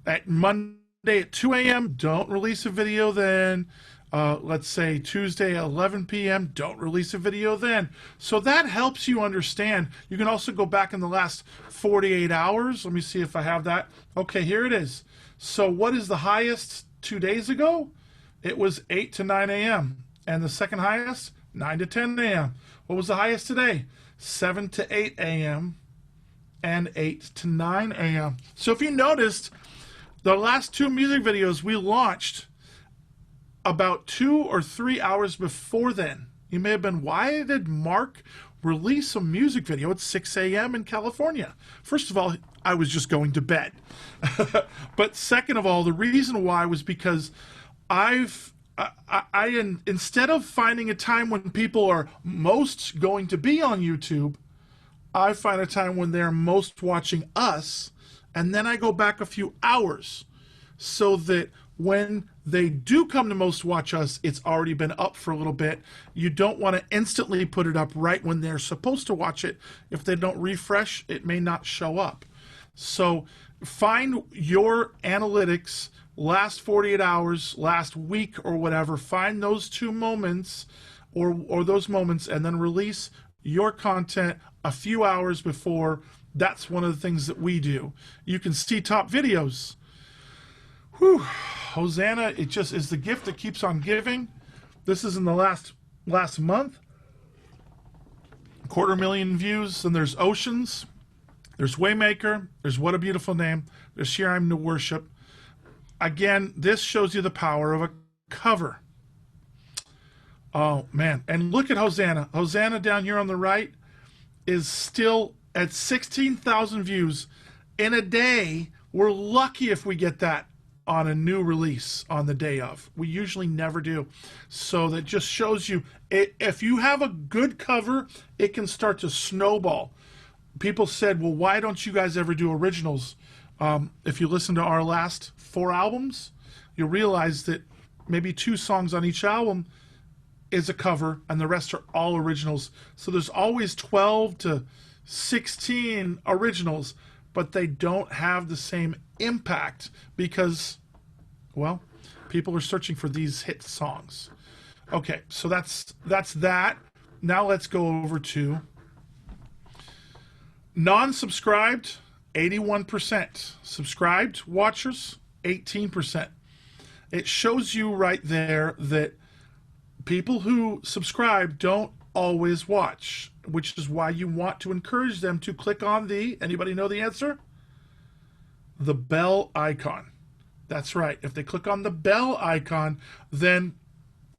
at Monday at 2 a.m., don't release a video then. Let's say Tuesday at 11 p.m., don't release a video then. So that helps you understand. You can also go back in the last 48 hours. Let me see if I have that. Okay, here it is. So what is the highest 2 days ago? It was 8 to 9 a.m. And the second highest, 9 to 10 a.m. What was the highest today? 7 to 8 a.m. and 8 to 9 a.m. So if you noticed, the last two music videos we launched about 2 or 3 hours before then. You may have been, why did Mark release a music video at 6 a.m. in California? First of all, I was just going to bed. But second of all, the reason why was because I've Instead of finding a time when people are most going to be on YouTube, I find a time when they're most watching us, and then I go back a few hours so that when they do come to most watch us, it's already been up for a little bit. You don't want to instantly put it up right when they're supposed to watch it. If they don't refresh, it may not show up. So find your analytics, last 48 hours, last week or whatever, find those two moments or those moments, and then release your content a few hours before. That's one of the things that we do. You can see top videos. Whew. Hosanna, it just is the gift that keeps on giving. This is in the last month. 250,000 views. And there's Oceans. There's Waymaker. There's What a Beautiful Name. There's Here I'm to Worship. Again, this shows you the power of a cover. Oh, man. And look at Hosanna. Hosanna down here on the right is still at 16,000 views in a day. We're lucky if we get that on a new release on the day of. We usually never do. So that just shows you, if you have a good cover, it can start to snowball. People said, well, why don't you guys ever do originals? If you listen to our last 4 albums, you'll realize that maybe 2 songs on each album is a cover and the rest are all originals. So there's always 12 to 16 originals, but they don't have the same impact because, well, people are searching for these hit songs. Okay, so that's that. Now let's go over to non-subscribed, 81%. Subscribed watchers, 18%. It shows you right there that people who subscribe don't always watch, which is why you want to encourage them to click on anybody know the answer? The bell icon. That's right. If they click on the bell icon, then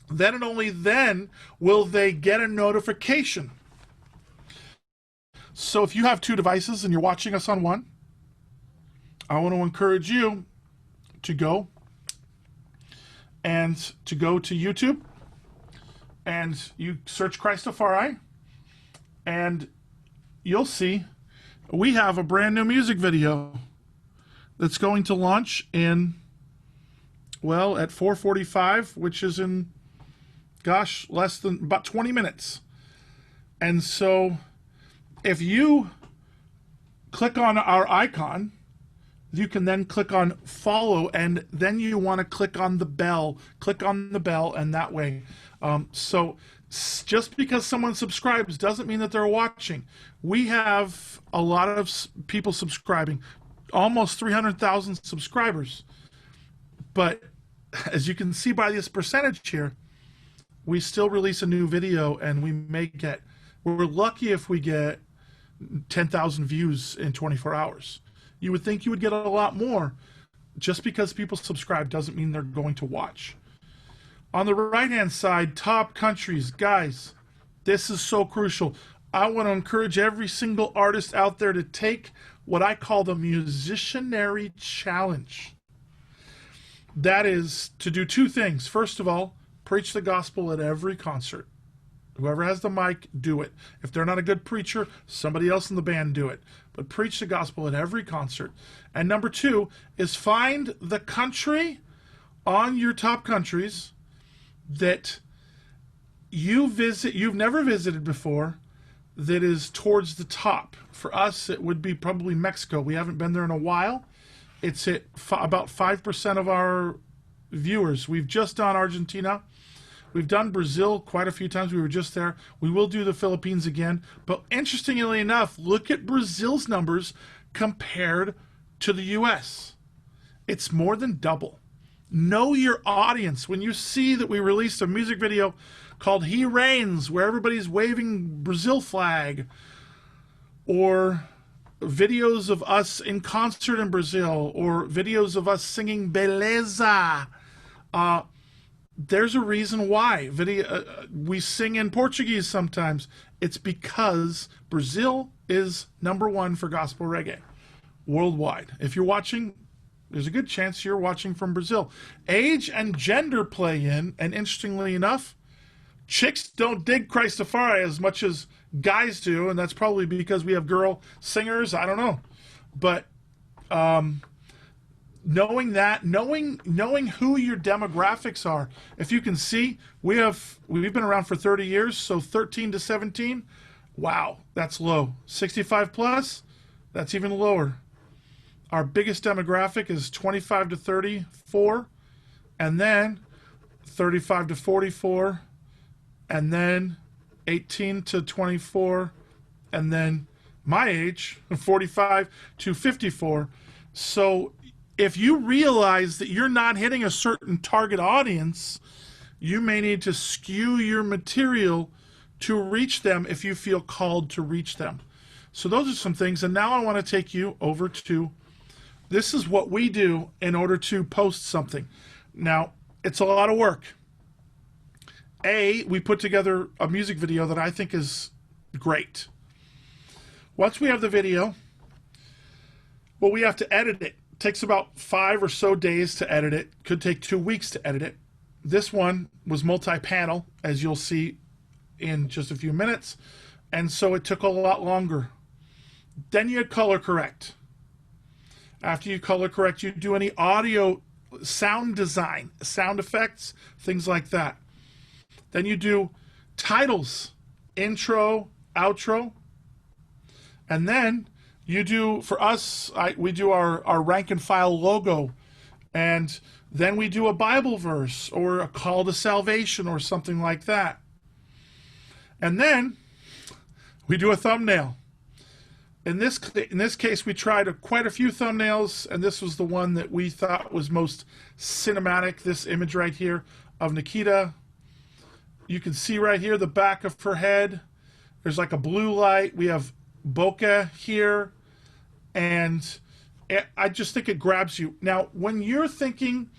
and only then will they get a notification. So if you have 2 devices and you're watching us on one, I want to encourage you to go to YouTube and you search Christafari, and you'll see we have a brand new music video that's going to launch at 4:45, which is in, less than about 20 minutes. And so if you click on our icon, you can then click on follow, and then you want to click on the bell. Click on the bell, and that way. So just because someone subscribes doesn't mean that they're watching. We have a lot of people subscribing, almost 300,000 subscribers. But as you can see by this percentage here, we still release a new video, and we're lucky if we get 10,000 views in 24 hours. You would think you would get a lot more. Just because people subscribe doesn't mean they're going to watch. On the right-hand side, top countries. Guys, this is so crucial. I want to encourage every single artist out there to take what I call the musicianary challenge. That is to do 2 things. First of all, preach the gospel at every concert. Whoever has the mic, do it. If they're not a good preacher, somebody else in the band do it. But preach the gospel at every concert. And number 2 is find the country on your top countries that you've never visited before, that is towards the top. For us, it would be probably Mexico. We haven't been there in a while. It's at about 5% of our viewers. We've just done Argentina. We've done Brazil quite a few times. We were just there. We will do the Philippines again. But interestingly enough, look at Brazil's numbers compared to the U.S. It's more than double. Know your audience. When you see that we released a music video called He Reigns, where everybody's waving Brazil flag, or videos of us in concert in Brazil, or videos of us singing Beleza, there's a reason why. We sing in Portuguese sometimes. It's because Brazil is #1 for gospel reggae worldwide. If you're watching, There's a good chance you're watching from Brazil. Age and gender play in, and interestingly enough, chicks don't dig Christafari as much as guys do, and that's probably because we have girl singers. I don't know. But knowing who your demographics are. If you can see, we've been around for 30 years, so 13 to 17, wow, that's low. 65 plus, that's even lower. Our biggest demographic is 25 to 34, and then 35 to 44, and then 18 to 24, and then my age, 45 to 54. So if you realize that you're not hitting a certain target audience, you may need to skew your material to reach them if you feel called to reach them. So those are some things. And now I want to take you over to, this is what we do in order to post something. Now, it's a lot of work. We put together a music video that I think is great. Once we have the video, well, we have to edit it. It takes about 5 or so days to edit it. Could take 2 weeks to edit it. This one was multi-panel, as you'll see in just a few minutes. And so it took a lot longer. Then you color correct. After you color correct, you do any audio, sound design, sound effects, things like that. Then you do titles, intro, outro. And then you do, for us, we do our rank and file logo. And then we do a Bible verse or a call to salvation or something like that. And then we do a thumbnail. In this case, we tried quite a few thumbnails, and this was the one that we thought was most cinematic, this image right here of Nikita. You can see right here the back of her head. There's like a blue light. We have bokeh here, and I just think it grabs you. Now, when you're thinking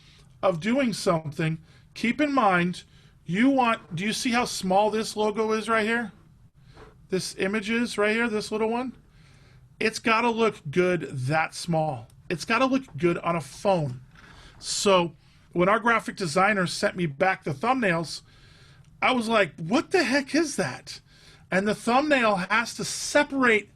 of doing something, keep in mind, do you see how small this logo is right here? This image is right here, this little one? It's got to look good that small. It's got to look good on a phone. So when our graphic designer sent me back the thumbnails, I was like, what the heck is that? And the thumbnail has to separate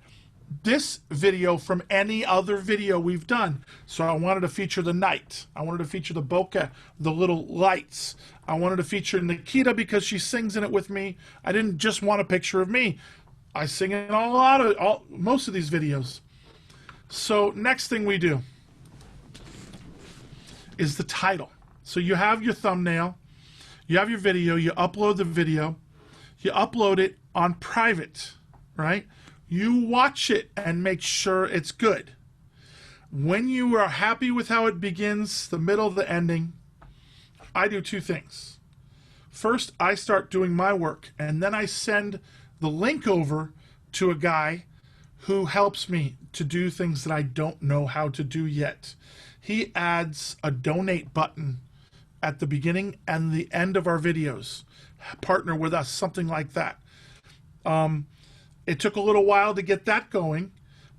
this video from any other video we've done. So I wanted to feature the night. I wanted to feature the bokeh, the little lights. I wanted to feature Nikita because she sings in it with me. I didn't just want a picture of me. I sing in most of these videos. So next thing we do is the title. So you have your thumbnail, you have your video, you upload the video, you upload it on private, right? You watch it and make sure it's good. When you are happy with how it begins, the middle, the ending, I do 2 things. First, I start doing my work, and then I send the link over to a guy who helps me to do things that I don't know how to do yet. He adds a donate button at the beginning and the end of our videos. Partner with us, something like that. It took a little while to get that going,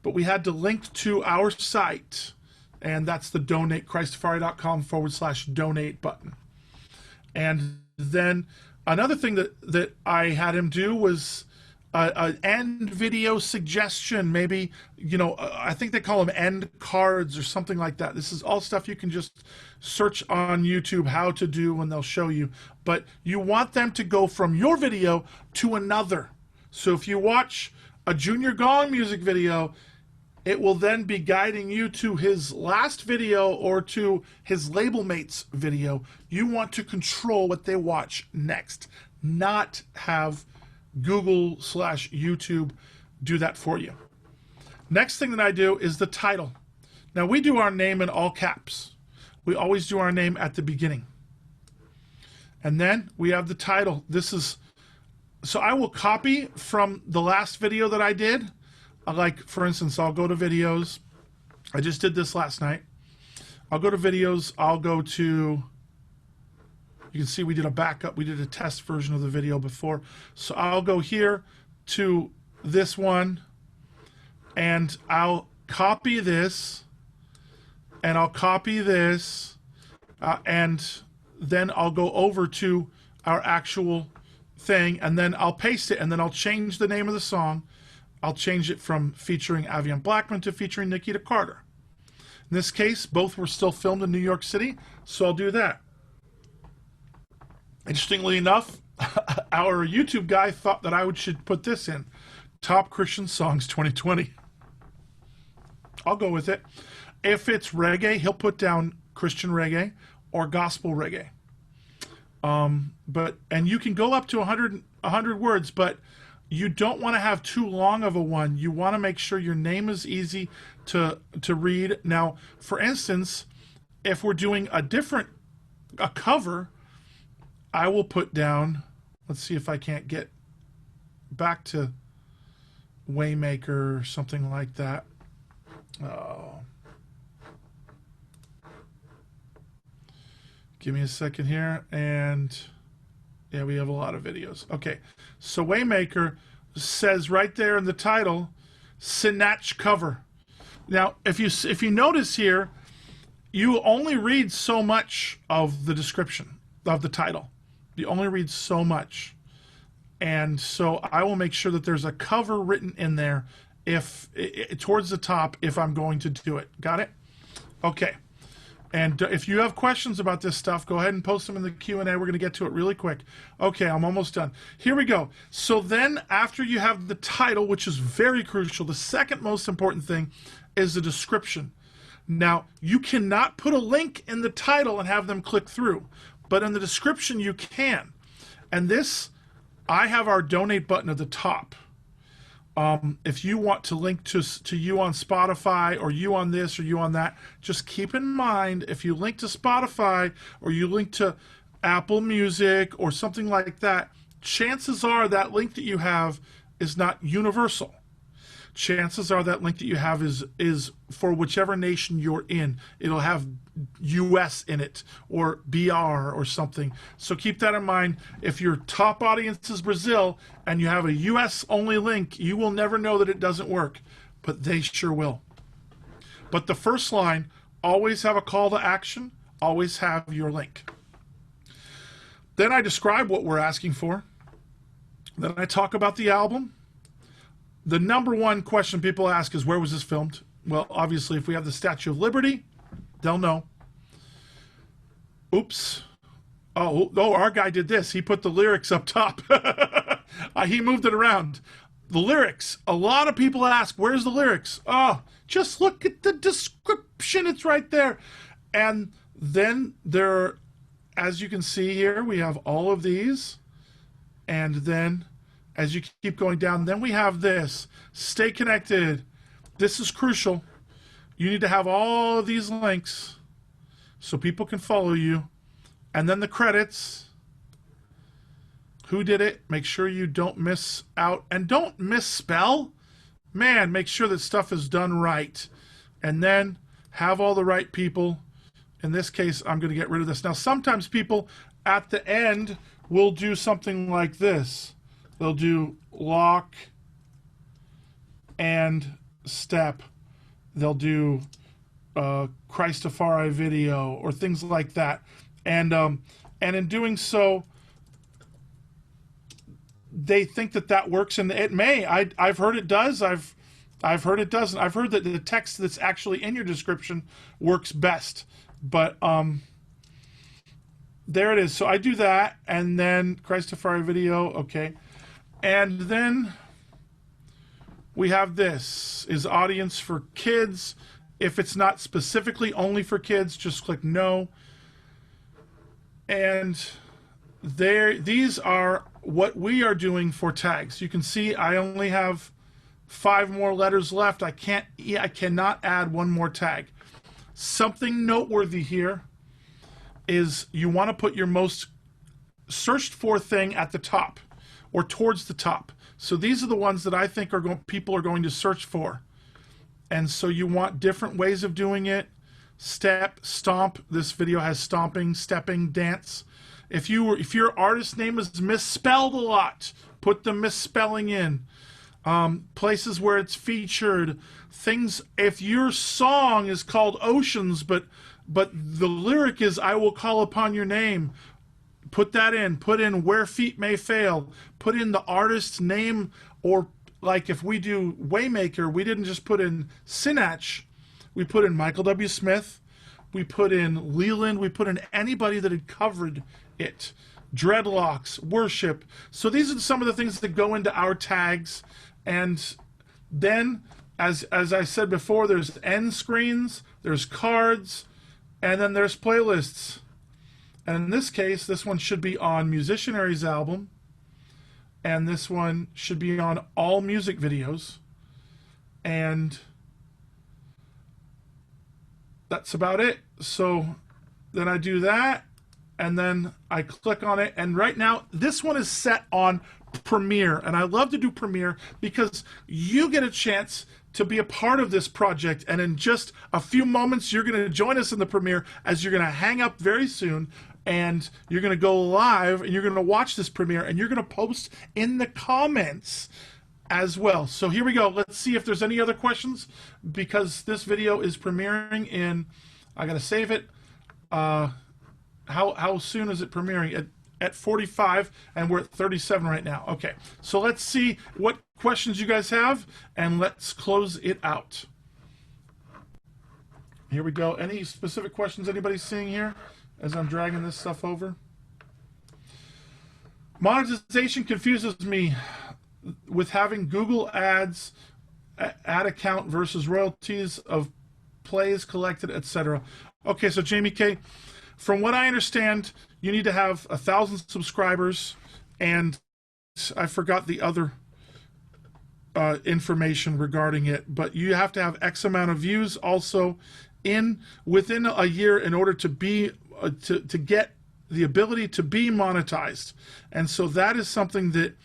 but we had to link to our site, and that's the donate, CHRISTAFARI.com/donate button. And then another thing that I had him do was an end video suggestion. Maybe, I think they call them end cards or something like that. This is all stuff you can just search on YouTube how to do, and they'll show you. But you want them to go from your video to another. So if you watch a Junior Gong music video, it will then be guiding you to his last video or to his label mate's video. You want to control what they watch next, not have Google/YouTube do that for you. Next thing that I do is the title. Now, we do our name in all caps. We always do our name at the beginning. And then we have the title. So I will copy from the last video that I did. Like, for instance, I'll go to videos. I just did this last night. I'll go to videos. I'll go to, you can see we did a backup. We did a test version of the video before. So I'll go here to this one, and I'll copy this, and I'll copy this, and then I'll go over to our actual thing, and then I'll paste it, and then I'll change the name of the song. I'll change it from featuring Avian Blackman to featuring Nikita Carter. In this case, both were still filmed in New York City, so I'll do that. Interestingly enough, our YouTube guy thought that I should put this in. Top Christian Songs 2020. I'll go with it. If it's reggae, he'll put down Christian reggae or gospel reggae. And you can go up to 100 words, but you don't want to have too long of a one. You want to make sure your name is easy to read. Now, for instance, if we're doing a cover, I will put down, let's see if I can't get back to Waymaker or something like that. Oh. Give me a second here, and yeah, we have a lot of videos. Okay, so Waymaker says right there in the title, Snatch cover. Now, if you notice here, you only read so much of the description of the title. You only read so much. And so I will make sure that there's a cover written in there towards the top if I'm going to do it. Got it? Okay. And if you have questions about this stuff, go ahead and post them in the Q&A. We're going to get to it really quick. Okay, I'm almost done. Here we go. So then after you have the title, which is very crucial, the second most important thing is the description. Now, you cannot put a link in the title and have them click through, but in the description you can. And this, I have our donate button at the top. If you want to link to you on Spotify or you on this or you on that, just keep in mind if you link to Spotify or you link to Apple Music or something like that, chances are that link that you have is not universal. Chances are that link that you have is for whichever nation you're in. It'll have US in it or BR or something. So keep that in mind. If your top audience is Brazil and you have a US only link, you will never know that it doesn't work, but they sure will. But the first line, always have a call to action, always have your link. Then I describe what we're asking for. Then I talk about the album. The number one question people ask is, where was this filmed? Well, obviously, if we have the Statue of Liberty, they'll know. Oops. Oh, our guy did this. He put the lyrics up top. He moved it around. The lyrics. A lot of people ask, where's the lyrics? Oh, just look at the description. It's right there. And then there, as you can see here, we have all of these. And then as you keep going down, then we have this. Stay connected. This is crucial. You need to have all of these links so people can follow you. And then the credits. Who did it? Make sure you don't miss out. And don't misspell. Man, make sure that stuff is done right. And then have all the right people. In this case, I'm going to get rid of this. Now, sometimes people at the end will do something like this. They'll do lock and step. They'll do CHRISTAFARI video or things like that. And in doing so, they think that works, and it may. I've heard it does. I've heard it doesn't. I've heard that the text that's actually in your description works best. But there it is. So I do that, and then CHRISTAFARI video. Okay. And then we have this is audience for kids. If it's not specifically only for kids, just click no. And these are what we are doing for tags. You can see I only have 5 more letters left. I cannot add one more tag. Something noteworthy here is you want to put your most searched for thing at the top or towards the top. So these are the ones that I think people are going to search for. And so you want different ways of doing it. Step, stomp. This video has stomping, stepping, dance. If your artist name is misspelled a lot, put the misspelling in. places where it's featured, things. If your song is called Oceans, but the lyric is I will call upon your name, put that in. Put in Where Feet May Fail. Put in the artist's name, or like if we do Waymaker, we didn't just put in Sinach, we put in Michael W. Smith, we put in Leland, we put in anybody that had covered it. Dreadlocks, Worship. So these are some of the things that go into our tags. And then, as I said before, there's end screens, there's cards, and then there's playlists. And in this case, this one should be on Musicianary's album, and this one should be on all music videos. And that's about it. So then I do that, and then I click on it. And right now, this one is set on Premiere. And I love to do Premiere because you get a chance to be a part of this project. And in just a few moments, you're going to join us in the Premiere, as you're going to hang up very soon. And you're going to go live, and you're going to watch this Premiere, and you're going to post in the comments as well. So here we go. Let's see if there's any other questions, because this video is premiering in, I got to save it. How soon is it premiering? At 45, and we're at 37 right now. Okay, so let's see what questions you guys have, and let's close it out. Here we go. Any specific questions anybody's seeing here as I'm dragging this stuff over? Monetization confuses me with having Google Ads ad account versus royalties of plays collected, etc. Okay, so Jamie K, from what I understand, you need to have 1,000 subscribers, and I forgot the other information regarding it, but you have to have X amount of views also within a year in order to be to get the ability to be monetized. And so that is something that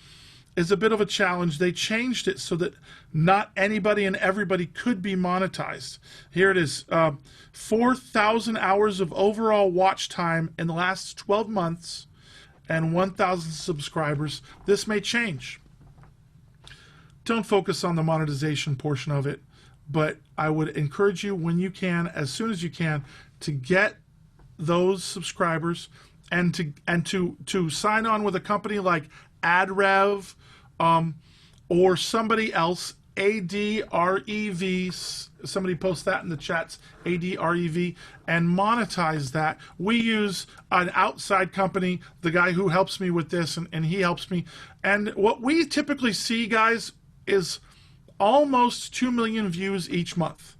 is a bit of a challenge. They changed it so that not anybody and everybody could be monetized. Here it is, 4,000 hours of overall watch time in the last 12 months and 1,000 subscribers. This may change. Don't focus on the monetization portion of it, but I would encourage you, when you can, as soon as you can, to get those subscribers and to sign on with a company like AdRev, or somebody else, ADREV, somebody post that in the chats, ADREV, and monetize that. We use an outside company, the guy who helps me with this, and he helps me. And what we typically see, guys, is almost 2 million views each month.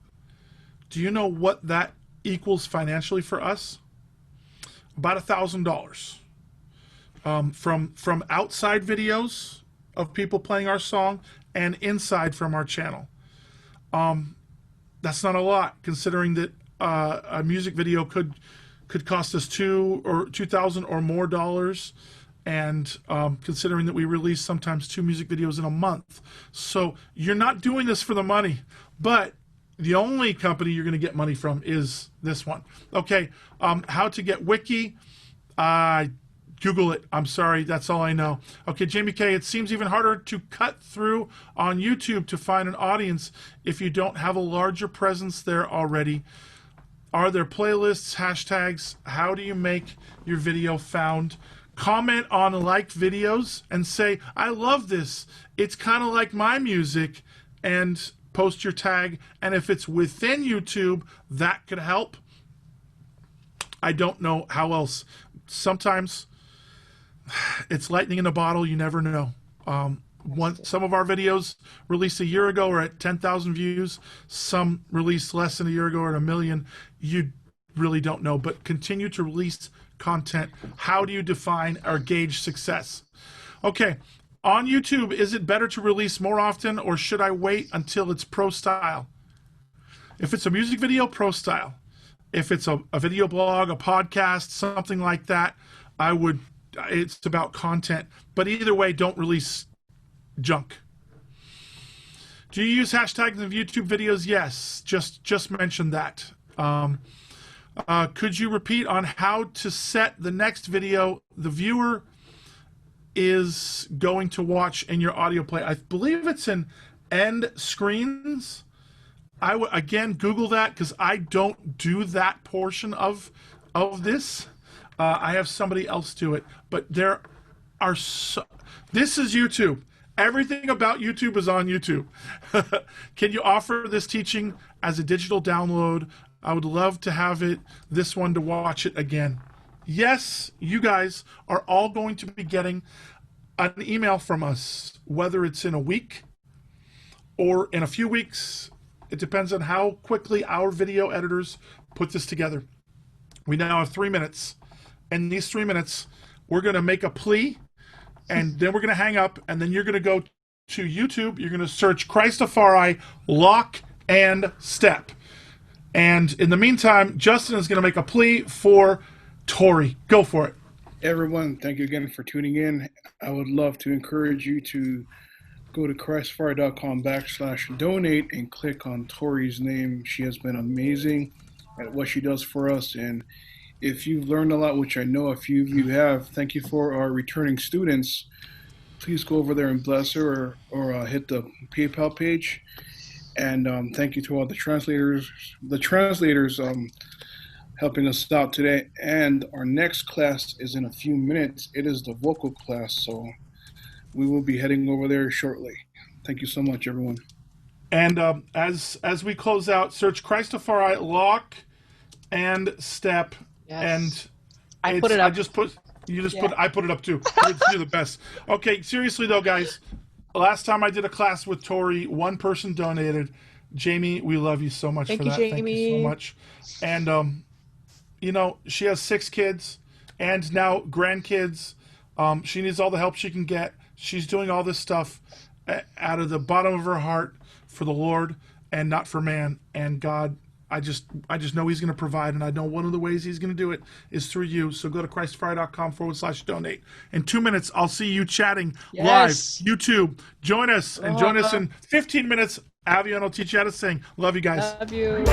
Do you know what that equals financially for us? About $1,000. From outside videos of people playing our song and inside from our channel. That's not a lot, considering that a music video could cost us $2,000 or more dollars, and considering that we release sometimes 2 music videos in a month. So you're not doing this for the money, but the only company you're going to get money from is this one. Okay, how to get Wiki? Google it. I'm sorry, that's all I know. Okay, Jamie K, it seems even harder to cut through on YouTube to find an audience if you don't have a larger presence there already. Are there playlists, hashtags? How do you make your video found? Comment on liked videos and say, I love this. It's kind of like my music, and post your tag. And if it's within YouTube, that could help. I don't know how else. Sometimes it's lightning in a bottle. You never know. Some of our videos released a year ago are at 10,000 views. Some released less than a year ago are at 1 million. You really don't know. But continue to release content. How do you define or gauge success? Okay. On YouTube, is it better to release more often, or should I wait until it's pro style? If it's a music video, pro style. If it's a video blog, a podcast, something like that, it's about content. But either way, don't release junk. Do you use hashtags in YouTube videos? Yes, just mentioned that. Could you repeat on how to set the next video, the viewer is going to watch in your audio play. I believe it's in end screens. I would again Google that because I don't do that portion of this. I have somebody else do it, but there are this is YouTube. Everything about YouTube is on YouTube. Can you offer this teaching as a digital download? I would love to have this one to watch it again. Yes, you guys are all going to be getting an email from us, whether it's in a week or in a few weeks. It depends on how quickly our video editors put this together. We now have 3 minutes. In these 3 minutes, we're going to make a plea, and then we're going to hang up, and then you're going to go to YouTube. You're going to search CHRISTAFARI Lock and Step. And in the meantime, Justin is going to make a plea for Torie. Go for it. Everyone, thank you again for tuning in. I would love to encourage you to go to CHRISTAFARI.com/donate and click on Torie's name. She has been amazing at what she does for us. And if you've learned a lot, which I know a few of you have, thank you for our returning students. Please go over there and bless her or hit the PayPal page. And thank you to all the translators. Helping us out today. And our next class is in a few minutes. It is the vocal class, so we will be heading over there shortly. Thank you so much, everyone. And as we close out, search CHRISTAFARI Lock and Step. Yes. And I put it up. I put it up too. You're the best. Okay, seriously though, guys. Last time I did a class with Torie, one person donated. Jamie, we love you so much for that. Jamie. Thank you so much. And she has 6 kids and now grandkids. She needs all the help she can get. She's doing all this stuff out of the bottom of her heart for the Lord and not for man. And God, I just know He's going to provide, and I know one of the ways He's going to do it is through you. So go to CHRISTAFARI.com/donate. In 2 minutes, I'll see you chatting live, YouTube. Join us, and join us in 15 minutes. Avion will teach you how to sing. Love you guys. Love you.